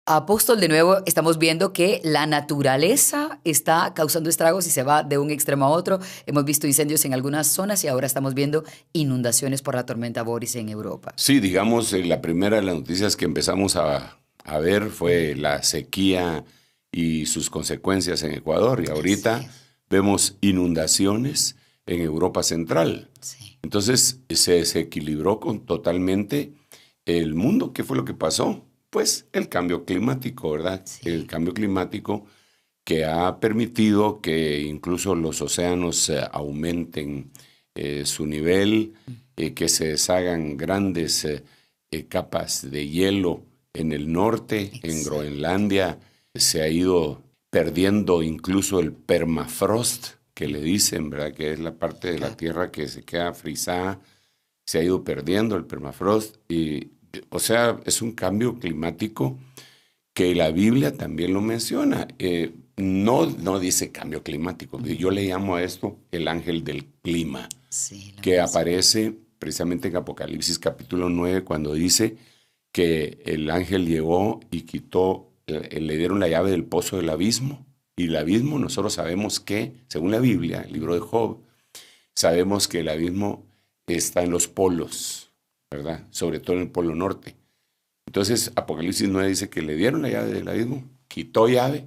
Apóstol, de nuevo estamos viendo que la naturaleza está causando estragos y se va de un extremo a otro. Hemos visto incendios en algunas zonas y ahora estamos viendo inundaciones por la tormenta Boris en Europa. Sí, digamos, la primera de las noticias que empezamos a ver fue la sequía y sus consecuencias en Ecuador. Y ahorita vemos inundaciones en Europa Central. Sí. Entonces se desequilibró totalmente el mundo. ¿Qué fue lo que pasó? Pues el cambio climático, ¿verdad? Sí. El cambio climático que ha permitido que incluso los océanos aumenten su nivel, que se deshagan grandes capas de hielo en el norte, en Groenlandia. Se ha ido perdiendo incluso el permafrost, que le dicen, ¿verdad? Que es la parte de la tierra que se queda frisada. Se ha ido perdiendo el permafrost y... O sea, es un cambio climático que la Biblia también lo menciona. No dice cambio climático. Yo le llamo a esto el ángel del clima, que aparece precisamente en Apocalipsis capítulo 9, cuando dice que el ángel llegó y quitó, le dieron la llave del pozo del abismo. Y el abismo, nosotros sabemos que, según la Biblia, el libro de Job, sabemos que el abismo está en los polos, ¿verdad? Sobre todo en el Polo Norte. Entonces, Apocalipsis 9 dice que le dieron la llave del abismo, quitó llave,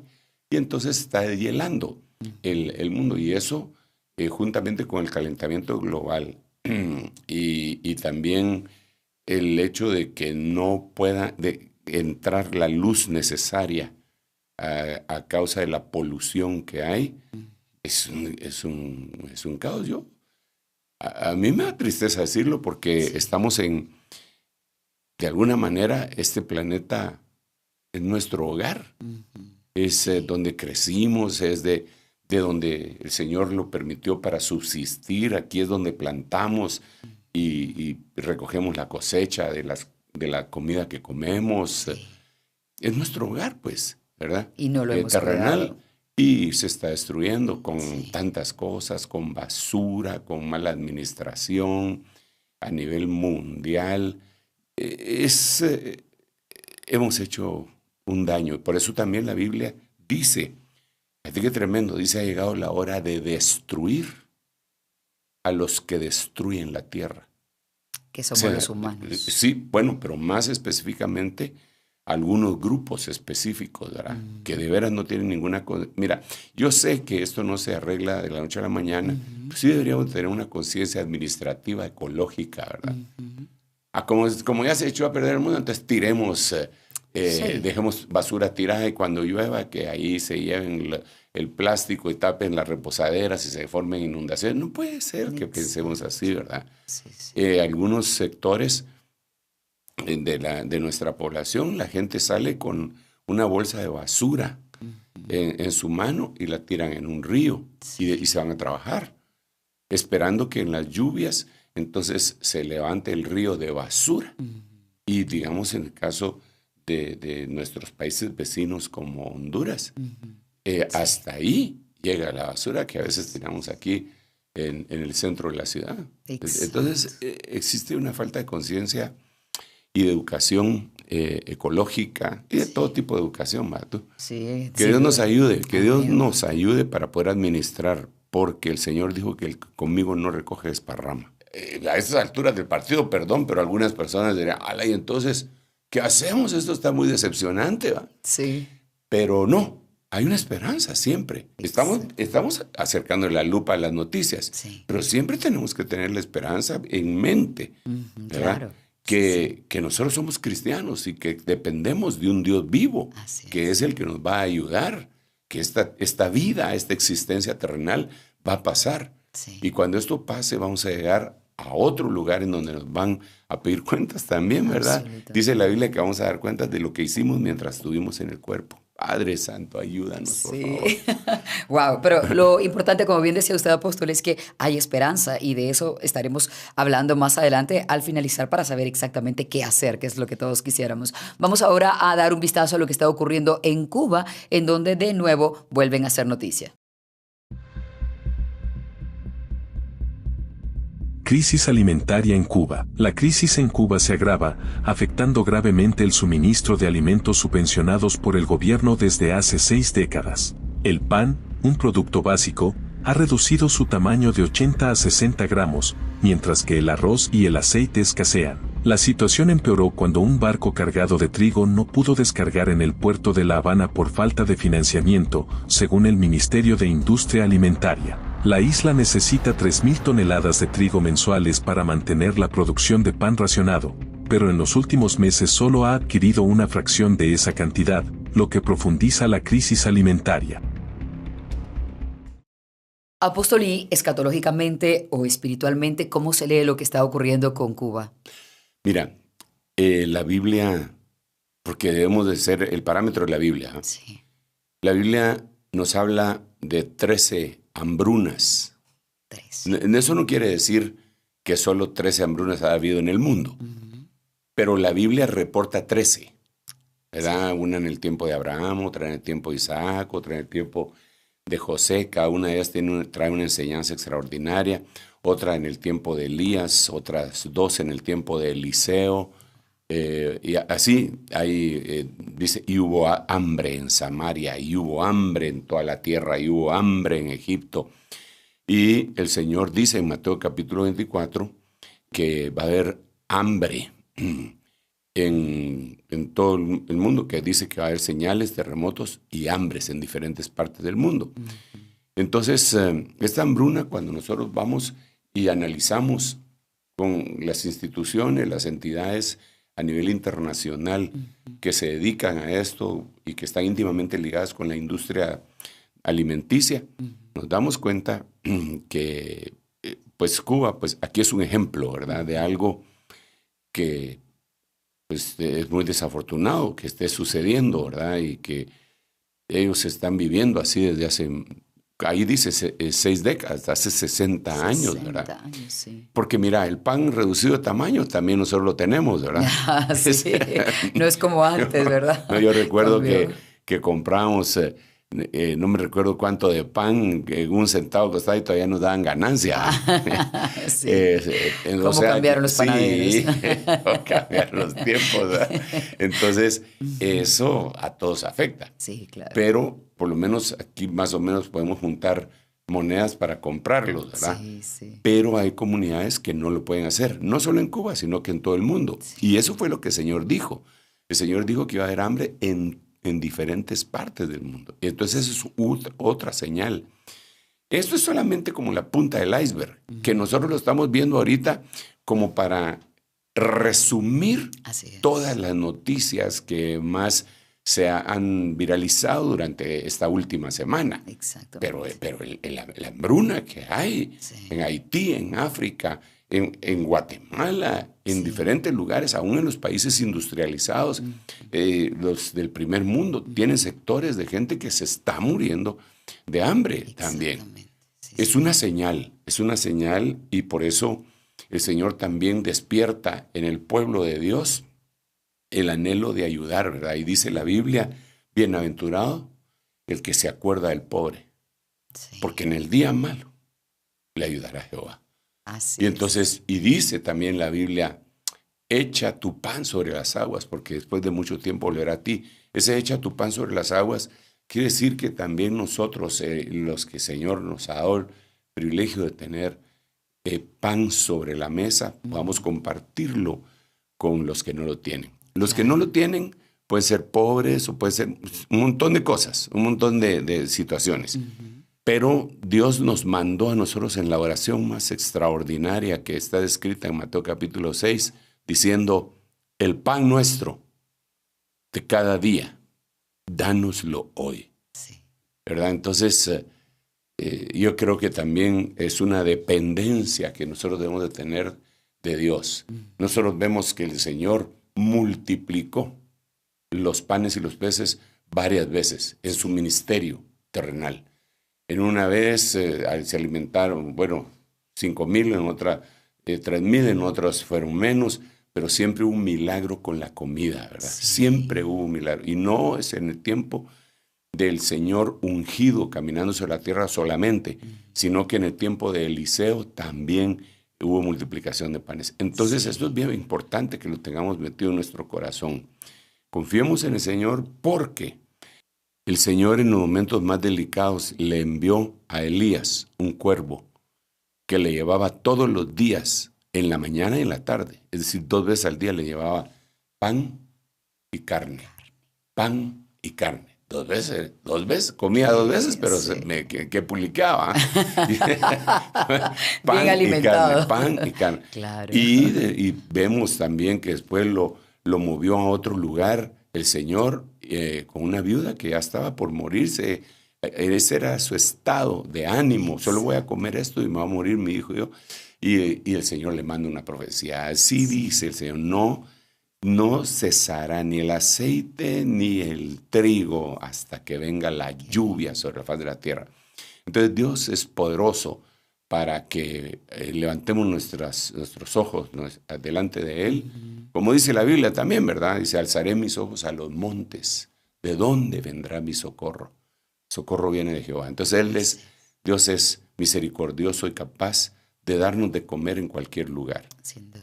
y entonces está deshielando el mundo. Y eso, juntamente con el calentamiento global y también el hecho de que no pueda entrar la luz necesaria a causa de la polución que hay, es un caos. A mí me da tristeza decirlo porque estamos de alguna manera, este planeta es nuestro hogar. Es donde crecimos, es de donde el Señor lo permitió para subsistir. Aquí es donde plantamos y recogemos la cosecha de la comida que comemos. Es nuestro hogar, pues, ¿verdad? Y no lo hemos terrenal. cuidado. Y se está destruyendo con tantas cosas, con basura, con mala administración a nivel mundial. Hemos hecho un daño. Por eso también la Biblia dice, fíjate qué tremendo, dice, ha llegado la hora de destruir a los que destruyen la tierra. Que somos los humanos. Sí, bueno, pero más específicamente algunos grupos específicos, ¿verdad? Que de veras no tienen ninguna... Mira, yo sé que esto no se arregla de la noche a la mañana, pero sí deberíamos tener una conciencia administrativa, ecológica, ¿verdad? Como ya se echó a perder el mundo, entonces tiremos, dejemos basura tirada y cuando llueva que ahí se lleven el plástico y tapen las reposaderas y se formen inundaciones. No puede ser que pensemos así, ¿verdad? Algunos sectores de nuestra población, la gente sale con una bolsa de basura en su mano y la tiran en un río y se van a trabajar, esperando que en las lluvias entonces se levante el río de basura. Y digamos en el caso de nuestros países vecinos como Honduras, hasta ahí llega la basura que a veces tenemos aquí en el centro de la ciudad. Entonces existe una falta de conciencia y de educación ecológica y de todo tipo de educación, Mato. Que Dios nos ayude, que Dios nos ayude para poder administrar, porque el Señor dijo que conmigo no recoge desparrama. A estas alturas del partido, perdón, pero algunas personas dirían, ala, y entonces, ¿qué hacemos? Esto está muy decepcionante, ¿va? Sí. Pero no, hay una esperanza siempre. Estamos acercando la lupa a las noticias, pero siempre tenemos que tener la esperanza en mente, ¿verdad? Claro. Que nosotros somos cristianos y que dependemos de un Dios vivo, que es el que nos va a ayudar, que esta vida, esta existencia terrenal va a pasar. Y cuando esto pase vamos a llegar a otro lugar en donde nos van a pedir cuentas también, ¿verdad? Dice la Biblia que vamos a dar cuentas de lo que hicimos mientras estuvimos en el cuerpo. Padre Santo, ayúdanos, por favor. Wow, pero lo importante, como bien decía usted, apóstol, es que hay esperanza y de eso estaremos hablando más adelante al finalizar para saber exactamente qué hacer, que es lo que todos quisiéramos. Vamos ahora a dar un vistazo a lo que está ocurriendo en Cuba, en donde de nuevo vuelven a hacer noticia. Crisis alimentaria en Cuba. La crisis en Cuba se agrava, afectando gravemente el suministro de alimentos subvencionados por el gobierno desde hace 6 décadas. El pan, un producto básico, ha reducido su tamaño de 80 a 60 gramos, mientras que el arroz y el aceite escasean. La situación empeoró cuando un barco cargado de trigo no pudo descargar en el puerto de La Habana por falta de financiamiento, según el Ministerio de Industria Alimentaria. La isla necesita 3.000 toneladas de trigo mensuales para mantener la producción de pan racionado, pero en los últimos meses solo ha adquirido una fracción de esa cantidad, lo que profundiza la crisis alimentaria. Apóstol, y escatológicamente o espiritualmente, ¿cómo se lee lo que está ocurriendo con Cuba? Mira, la Biblia, porque debemos de ser el parámetro de la Biblia. Sí. La Biblia nos habla de 13 hambrunas. 13. Eso no quiere decir que solo 13 hambrunas ha habido en el mundo, pero la Biblia reporta 13. ¿Verdad? Una en el tiempo de Abraham, otra en el tiempo de Isaac, otra en el tiempo de José. Cada una de ellas trae una enseñanza extraordinaria. Otra en el tiempo de Elías, otras 2 en el tiempo de Eliseo. Y así, dice, y hubo hambre en Samaria, y hubo hambre en toda la tierra, y hubo hambre en Egipto. Y el Señor dice en Mateo capítulo 24 que va a haber hambre en todo el mundo, que dice que va a haber señales, terremotos y hambres en diferentes partes del mundo. Entonces, esta hambruna, cuando nosotros vamos y analizamos con las instituciones, las entidades a nivel internacional que se dedican a esto y que están íntimamente ligadas con la industria alimenticia, nos damos cuenta que pues Cuba, pues aquí es un ejemplo, ¿verdad?, de algo que pues, es muy desafortunado que esté sucediendo, ¿verdad?, y que ellos están viviendo así desde hace... Ahí dice 6 décadas, hace 60 años, ¿verdad? 60 años, sí. Porque mira, el pan reducido de tamaño también nosotros lo tenemos, ¿verdad? Sí, no es como antes, ¿verdad? No, yo recuerdo que compramos, no me recuerdo cuánto de pan, 1 centavo costaba y todavía nos daban ganancia. Sí. ¿Cómo cambiaron los panaderos? Sí, cambiaron los tiempos, ¿verdad? Entonces, eso a todos afecta. Sí, claro. Pero por lo menos aquí más o menos podemos juntar monedas para comprarlos, ¿verdad? Sí, sí. Pero hay comunidades que no lo pueden hacer, no solo en Cuba, sino que en todo el mundo. Sí. Y eso fue lo que el Señor dijo. El Señor dijo que iba a haber hambre en diferentes partes del mundo. Y entonces es otra señal. Esto es solamente como la punta del iceberg, que nosotros lo estamos viendo ahorita como para resumir todas las noticias que más se han viralizado durante esta última semana. Exactamente. Pero la hambruna que hay en Haití, en África, en Guatemala, en diferentes lugares, aún en los países industrializados, los del primer mundo, tienen sectores de gente que se está muriendo de hambre también. Es una señal, y por eso el Señor también despierta en el pueblo de Dios el anhelo de ayudar, ¿verdad? Y dice la Biblia, bienaventurado el que se acuerda del pobre, porque en el día malo le ayudará Jehová. Así y entonces, y dice también la Biblia, echa tu pan sobre las aguas, porque después de mucho tiempo volverá a ti. Ese echa tu pan sobre las aguas quiere decir que también nosotros, los que el Señor nos ha dado el privilegio de tener pan sobre la mesa, podamos compartirlo con los que no lo tienen. Los que no lo tienen pueden ser pobres o pueden ser un montón de cosas, un montón de situaciones. Pero Dios nos mandó a nosotros en la oración más extraordinaria que está descrita en Mateo capítulo 6, diciendo, el pan nuestro de cada día, dánoslo hoy. ¿Verdad? Entonces, yo creo que también es una dependencia que nosotros debemos de tener de Dios. Nosotros vemos que el Señor multiplicó los panes y los peces varias veces en su ministerio terrenal. En una vez se alimentaron, 5,000, en otra 3,000, en otras fueron menos, pero siempre hubo un milagro con la comida, ¿verdad? Sí. Siempre hubo un milagro. Y no es en el tiempo del Señor ungido caminando sobre la tierra solamente, sino que en el tiempo de Eliseo también hubo multiplicación de panes. Entonces esto es bien importante que lo tengamos metido en nuestro corazón. Confiemos en el Señor porque el Señor en los momentos más delicados le envió a Elías un cuervo que le llevaba todos los días, en la mañana y en la tarde. Es decir, 2 veces al día le llevaba pan y carne. Pan y carne. 2 veces, comía 2 veces, pero que publicaba. Pan bien alimentado. Y carne, pan y carne. Claro. Y vemos también que después lo movió a otro lugar el Señor con una viuda que ya estaba por morirse. Ese era su estado de ánimo. Solo voy a comer esto y me va a morir mi hijo y yo. Y el Señor le manda una profecía. Así dice el Señor, no cesará ni el aceite ni el trigo hasta que venga la lluvia sobre la faz de la tierra. Entonces Dios es poderoso para que levantemos nuestros ojos delante de Él. Como dice la Biblia también, ¿verdad? Dice, alzaré mis ojos a los montes. ¿De dónde vendrá mi socorro? Socorro viene de Jehová. Entonces Dios es misericordioso y capaz de darnos de comer en cualquier lugar.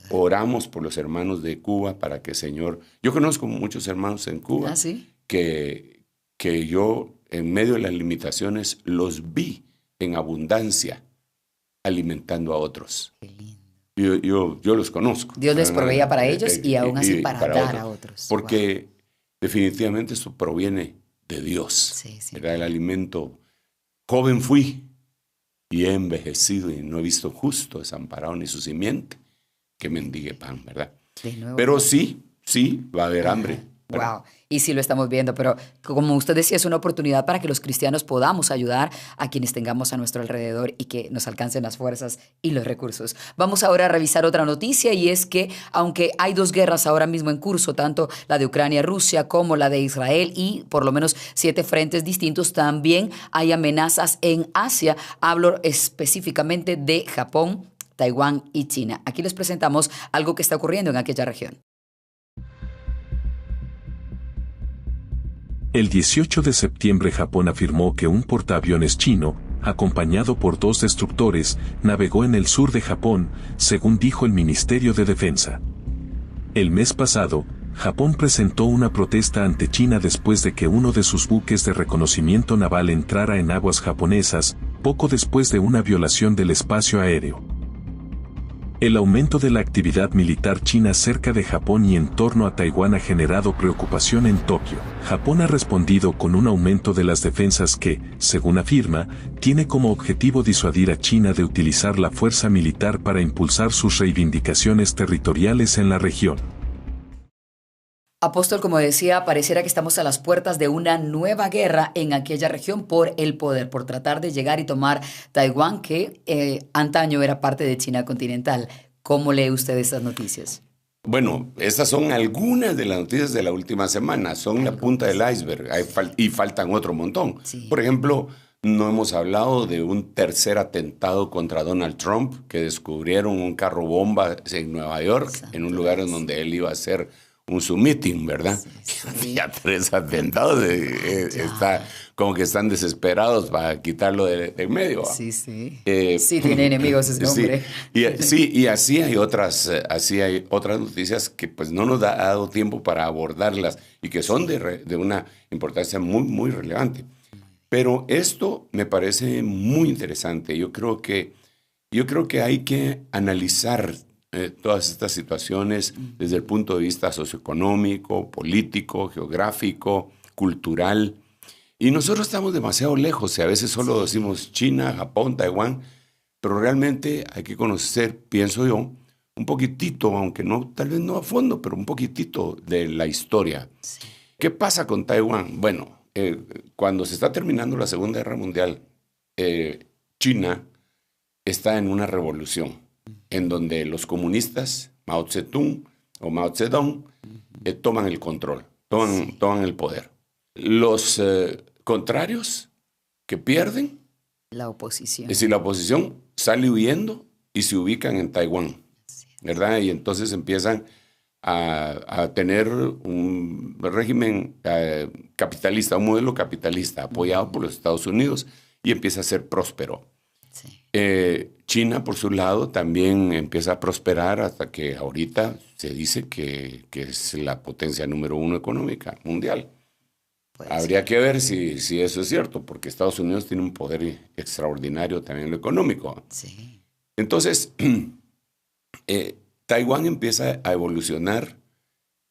Oramos por los hermanos de Cuba para que, Señor, yo conozco muchos hermanos en Cuba ¿sí? que yo, en medio de las limitaciones, los vi en abundancia alimentando a otros. Qué lindo. Yo los conozco. Dios les proveía para ellos y aún así para dar otros, a otros. Porque definitivamente eso proviene de Dios. Sí. Era el alimento. Joven fui y he envejecido y no he visto justo desamparado ni su simiente que mendigue pan, ¿verdad? De nuevo. Pero sí, va a haber hambre. Wow. Y sí lo estamos viendo, pero como usted decía, es una oportunidad para que los cristianos podamos ayudar a quienes tengamos a nuestro alrededor y que nos alcancen las fuerzas y los recursos. Vamos ahora a revisar otra noticia y es que aunque hay 2 guerras ahora mismo en curso, tanto la de Ucrania-Rusia como la de Israel y por lo menos 7 frentes distintos, también hay amenazas en Asia. Hablo específicamente de Japón, Taiwán y China. Aquí les presentamos algo que está ocurriendo en aquella región. El 18 de septiembre Japón afirmó que un portaaviones chino, acompañado por 2 destructores, navegó en el sur de Japón, según dijo el Ministerio de Defensa. El mes pasado, Japón presentó una protesta ante China después de que uno de sus buques de reconocimiento naval entrara en aguas japonesas, poco después de una violación del espacio aéreo. El aumento de la actividad militar china cerca de Japón y en torno a Taiwán ha generado preocupación en Tokio. Japón ha respondido con un aumento de las defensas que, según afirma, tiene como objetivo disuadir a China de utilizar la fuerza militar para impulsar sus reivindicaciones territoriales en la región. Apóstol, como decía, pareciera que estamos a las puertas de una nueva guerra en aquella región por el poder, por tratar de llegar y tomar Taiwán, que antaño era parte de China continental. ¿Cómo lee usted estas noticias? Bueno, estas son algunas de las noticias de la última semana, son la punta del iceberg y faltan otro montón. Sí. Por ejemplo, no hemos hablado de un tercer atentado contra Donald Trump, que descubrieron un carro bomba en Nueva York, en un lugar en donde él iba a hacer un Zoom meeting, ¿verdad? Sí. Ya 3 atentados, está como que están desesperados para quitarlo de medio. Sí. Sí, tiene enemigos ese hombre. Y así hay otras noticias que pues no nos ha dado tiempo para abordarlas y que son de una importancia muy, muy relevante. Pero esto me parece muy interesante. Yo creo que hay que analizar todas estas situaciones desde el punto de vista socioeconómico, político, geográfico, cultural. Y nosotros estamos demasiado lejos y a veces solo decimos China, Japón, Taiwán, pero realmente hay que conocer, pienso yo, un poquitito, aunque no, tal vez no a fondo, pero un poquitito de la historia. Sí. ¿Qué pasa con Taiwán? Bueno, cuando se está terminando la Segunda Guerra Mundial, China está en una revolución en donde los comunistas, Mao Zedong, toman el control, toman el poder. Los contrarios que pierden, la oposición. Es decir, la oposición sale huyendo y se ubican en Taiwán, ¿verdad? Y entonces empiezan a tener un régimen capitalista, un modelo capitalista apoyado por los Estados Unidos y empieza a ser próspero. Sí. China, por su lado, también empieza a prosperar hasta que ahorita se dice que es la potencia número 1 económica mundial. Habría que ver si eso es cierto, porque Estados Unidos tiene un poder extraordinario también en lo económico. Sí. Entonces, Taiwán empieza a evolucionar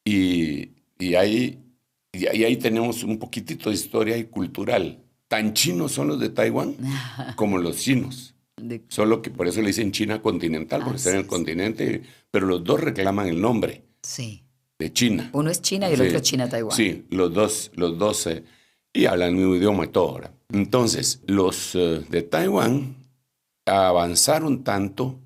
y ahí tenemos un poquitito de historia y cultural. Tan chinos son los de Taiwán como los chinos. Solo que por eso le dicen China continental, porque está en el continente, pero los dos reclaman el nombre de China. Uno es China y el otro es China-Taiwán. Sí, los dos y hablan el mismo idioma y todo ahora. Entonces, los de Taiwán avanzaron tanto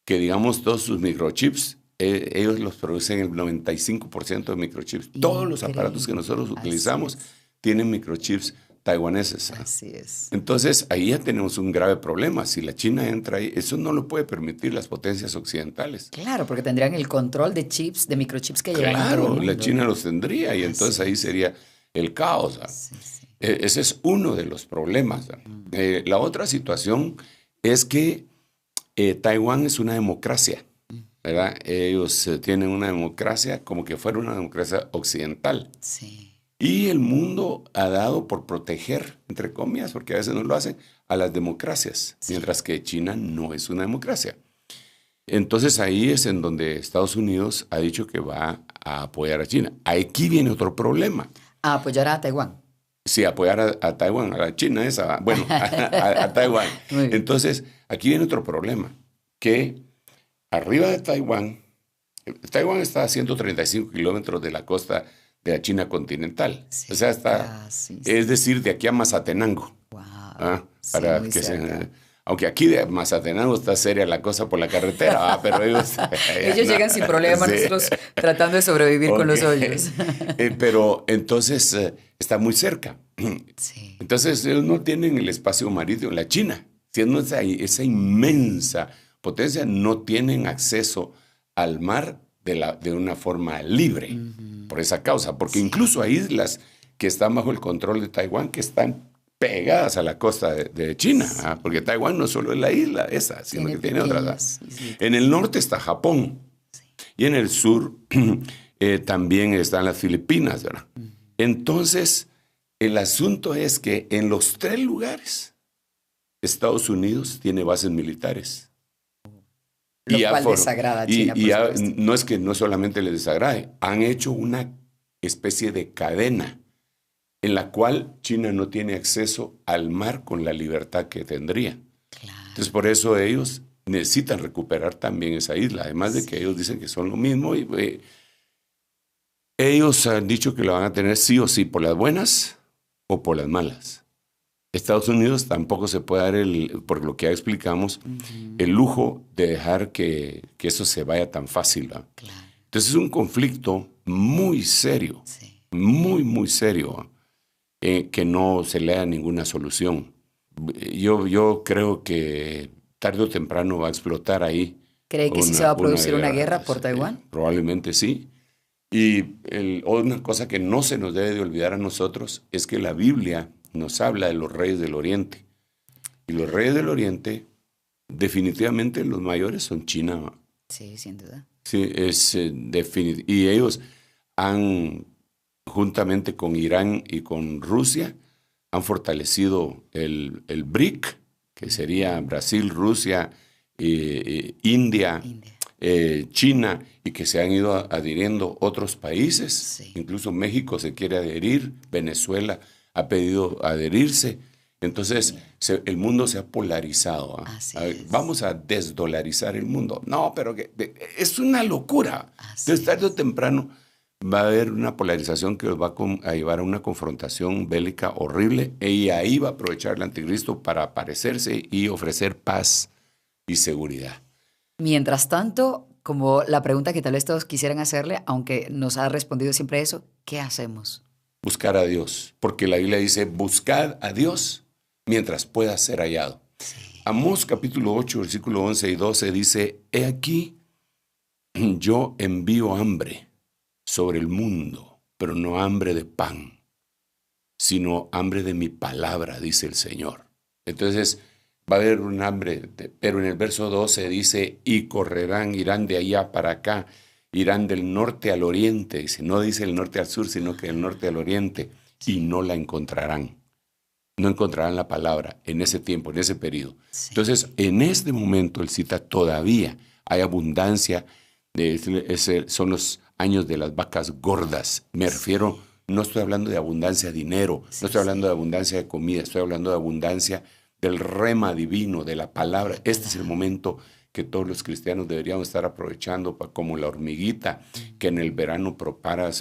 que, digamos, todos sus microchips, ellos los producen el 95% de microchips. Todos los aparatos que nosotros utilizamos tienen microchips taiwaneses. Así es. Entonces, ahí ya tenemos un grave problema. Si la China entra ahí, eso no lo puede permitir las potencias occidentales. Claro, porque tendrían el control de chips, de microchips que llegan a todo el mundo. La China los tendría y entonces ahí sería el caos. Ese es uno de los problemas. La otra situación es que Taiwán es una democracia, ¿verdad? Ellos tienen una democracia como que fuera una democracia occidental. Sí. Y el mundo ha dado por proteger, entre comillas, porque a veces no lo hacen, a las democracias, mientras que China no es una democracia. Entonces ahí es en donde Estados Unidos ha dicho que va a apoyar a China. Aquí viene otro problema. A apoyar a Taiwán. Sí, apoyar a Taiwán, a la China esa, bueno, a Taiwán. Entonces, aquí viene otro problema, que arriba de Taiwán está a 135 kilómetros de la costa de la China continental. O sea, está, es decir, de aquí a Mazatenango. Wow. Para que aunque aquí de Mazatenango está seria la cosa por la carretera, pero ellos llegan sin problema, nosotros tratando de sobrevivir con los hoyos. Pero entonces está muy cerca. Sí. Entonces ellos no tienen el espacio marítimo. La China, siendo esa inmensa potencia, no tienen acceso al mar de una forma libre por esa causa. Porque incluso hay islas que están bajo el control de Taiwán que están pegadas a la costa de China, porque Taiwán no solo es la isla esa, sino que tiene otras. En el norte está Japón y en el sur también están las Filipinas, ¿verdad? Entonces, el asunto es que en los 3 lugares Estados Unidos tiene bases militares. Lo cual desagrada a China, no es que no solamente les desagrade, han hecho una especie de cadena en la cual China no tiene acceso al mar con la libertad que tendría. Claro. Entonces, por eso ellos necesitan recuperar también esa isla, además de que ellos dicen que son lo mismo. Y, ellos han dicho que lo van a tener sí o sí, por las buenas o por las malas. Estados Unidos tampoco se puede dar, por lo que ya explicamos, el lujo de dejar que eso se vaya tan fácil. Claro. Entonces es un conflicto muy serio, muy, muy serio. Que no se le da ninguna solución. Yo creo que tarde o temprano va a explotar ahí. ¿Cree que sí se va a producir una guerra por Taiwán? Probablemente sí. Y una cosa que no se nos debe de olvidar a nosotros es que la Biblia nos habla de los reyes del Oriente. Y los reyes del Oriente, definitivamente los mayores son China. Sí, sin duda. Sí, y ellos han, juntamente con Irán y con Rusia, han fortalecido el BRIC, que sería Brasil, Rusia, India, China, y que se han ido adhiriendo otros países. Incluso México se quiere adherir, Venezuela ha pedido adherirse. Entonces, el mundo se ha polarizado. Vamos a desdolarizar el mundo. No, pero es una locura. Entonces, tarde o temprano va a haber una polarización que los va a llevar a una confrontación bélica horrible, y ahí va a aprovechar el anticristo para aparecerse y ofrecer paz y seguridad. Mientras tanto, como la pregunta que tal vez todos quisieran hacerle, aunque nos ha respondido siempre eso, ¿qué hacemos? Buscar a Dios, porque la Biblia dice, buscad a Dios mientras pueda ser hallado. Amós capítulo 8, versículo 11 y 12 dice, he aquí, yo envío hambre sobre el mundo, pero no hambre de pan, sino hambre de mi palabra, dice el Señor. Entonces, va a haber un hambre, pero en el verso 12 dice, y correrán, irán de allá para acá, irán del norte al oriente, dice, no dice el norte al sur, sino que del norte al oriente, y no la encontrarán. No encontrarán la palabra en ese tiempo, en ese periodo. Sí. Entonces, en este momento, él cita, todavía hay abundancia, son los años de las vacas gordas. Me refiero, no estoy hablando de abundancia de dinero, no estoy hablando de abundancia de comida, estoy hablando de abundancia del rema divino, de la palabra. Este es el momento que todos los cristianos deberíamos estar aprovechando, como la hormiguita que en el verano prepara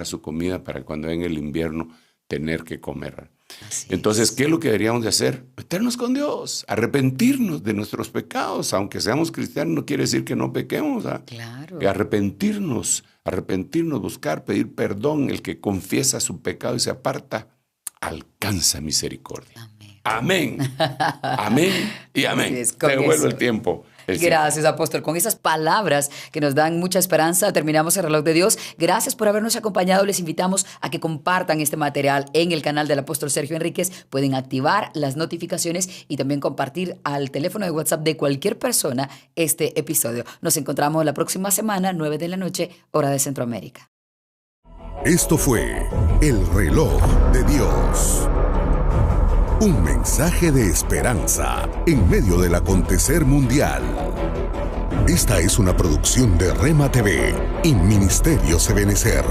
su comida para cuando venga el invierno tener que comer. Entonces, ¿qué es lo que deberíamos de hacer? Meternos con Dios, arrepentirnos de nuestros pecados. Aunque seamos cristianos, no quiere decir que no pequemos. Claro. Arrepentirnos, buscar, pedir perdón. El que confiesa su pecado y se aparta, alcanza misericordia. Amén. Amén y amén. Te devuelvo el tiempo. Gracias, apóstol. Con esas palabras que nos dan mucha esperanza, terminamos el reloj de Dios. Gracias por habernos acompañado. Les invitamos a que compartan este material en el canal del apóstol Sergio Enríquez. Pueden activar las notificaciones y también compartir al teléfono de WhatsApp de cualquier persona este episodio. Nos encontramos la próxima semana, 9 de la noche, hora de Centroamérica. Esto fue El Reloj de Dios. Un mensaje de esperanza en medio del acontecer mundial. Esta es una producción de Rema TV y Ministerio Ebenecer.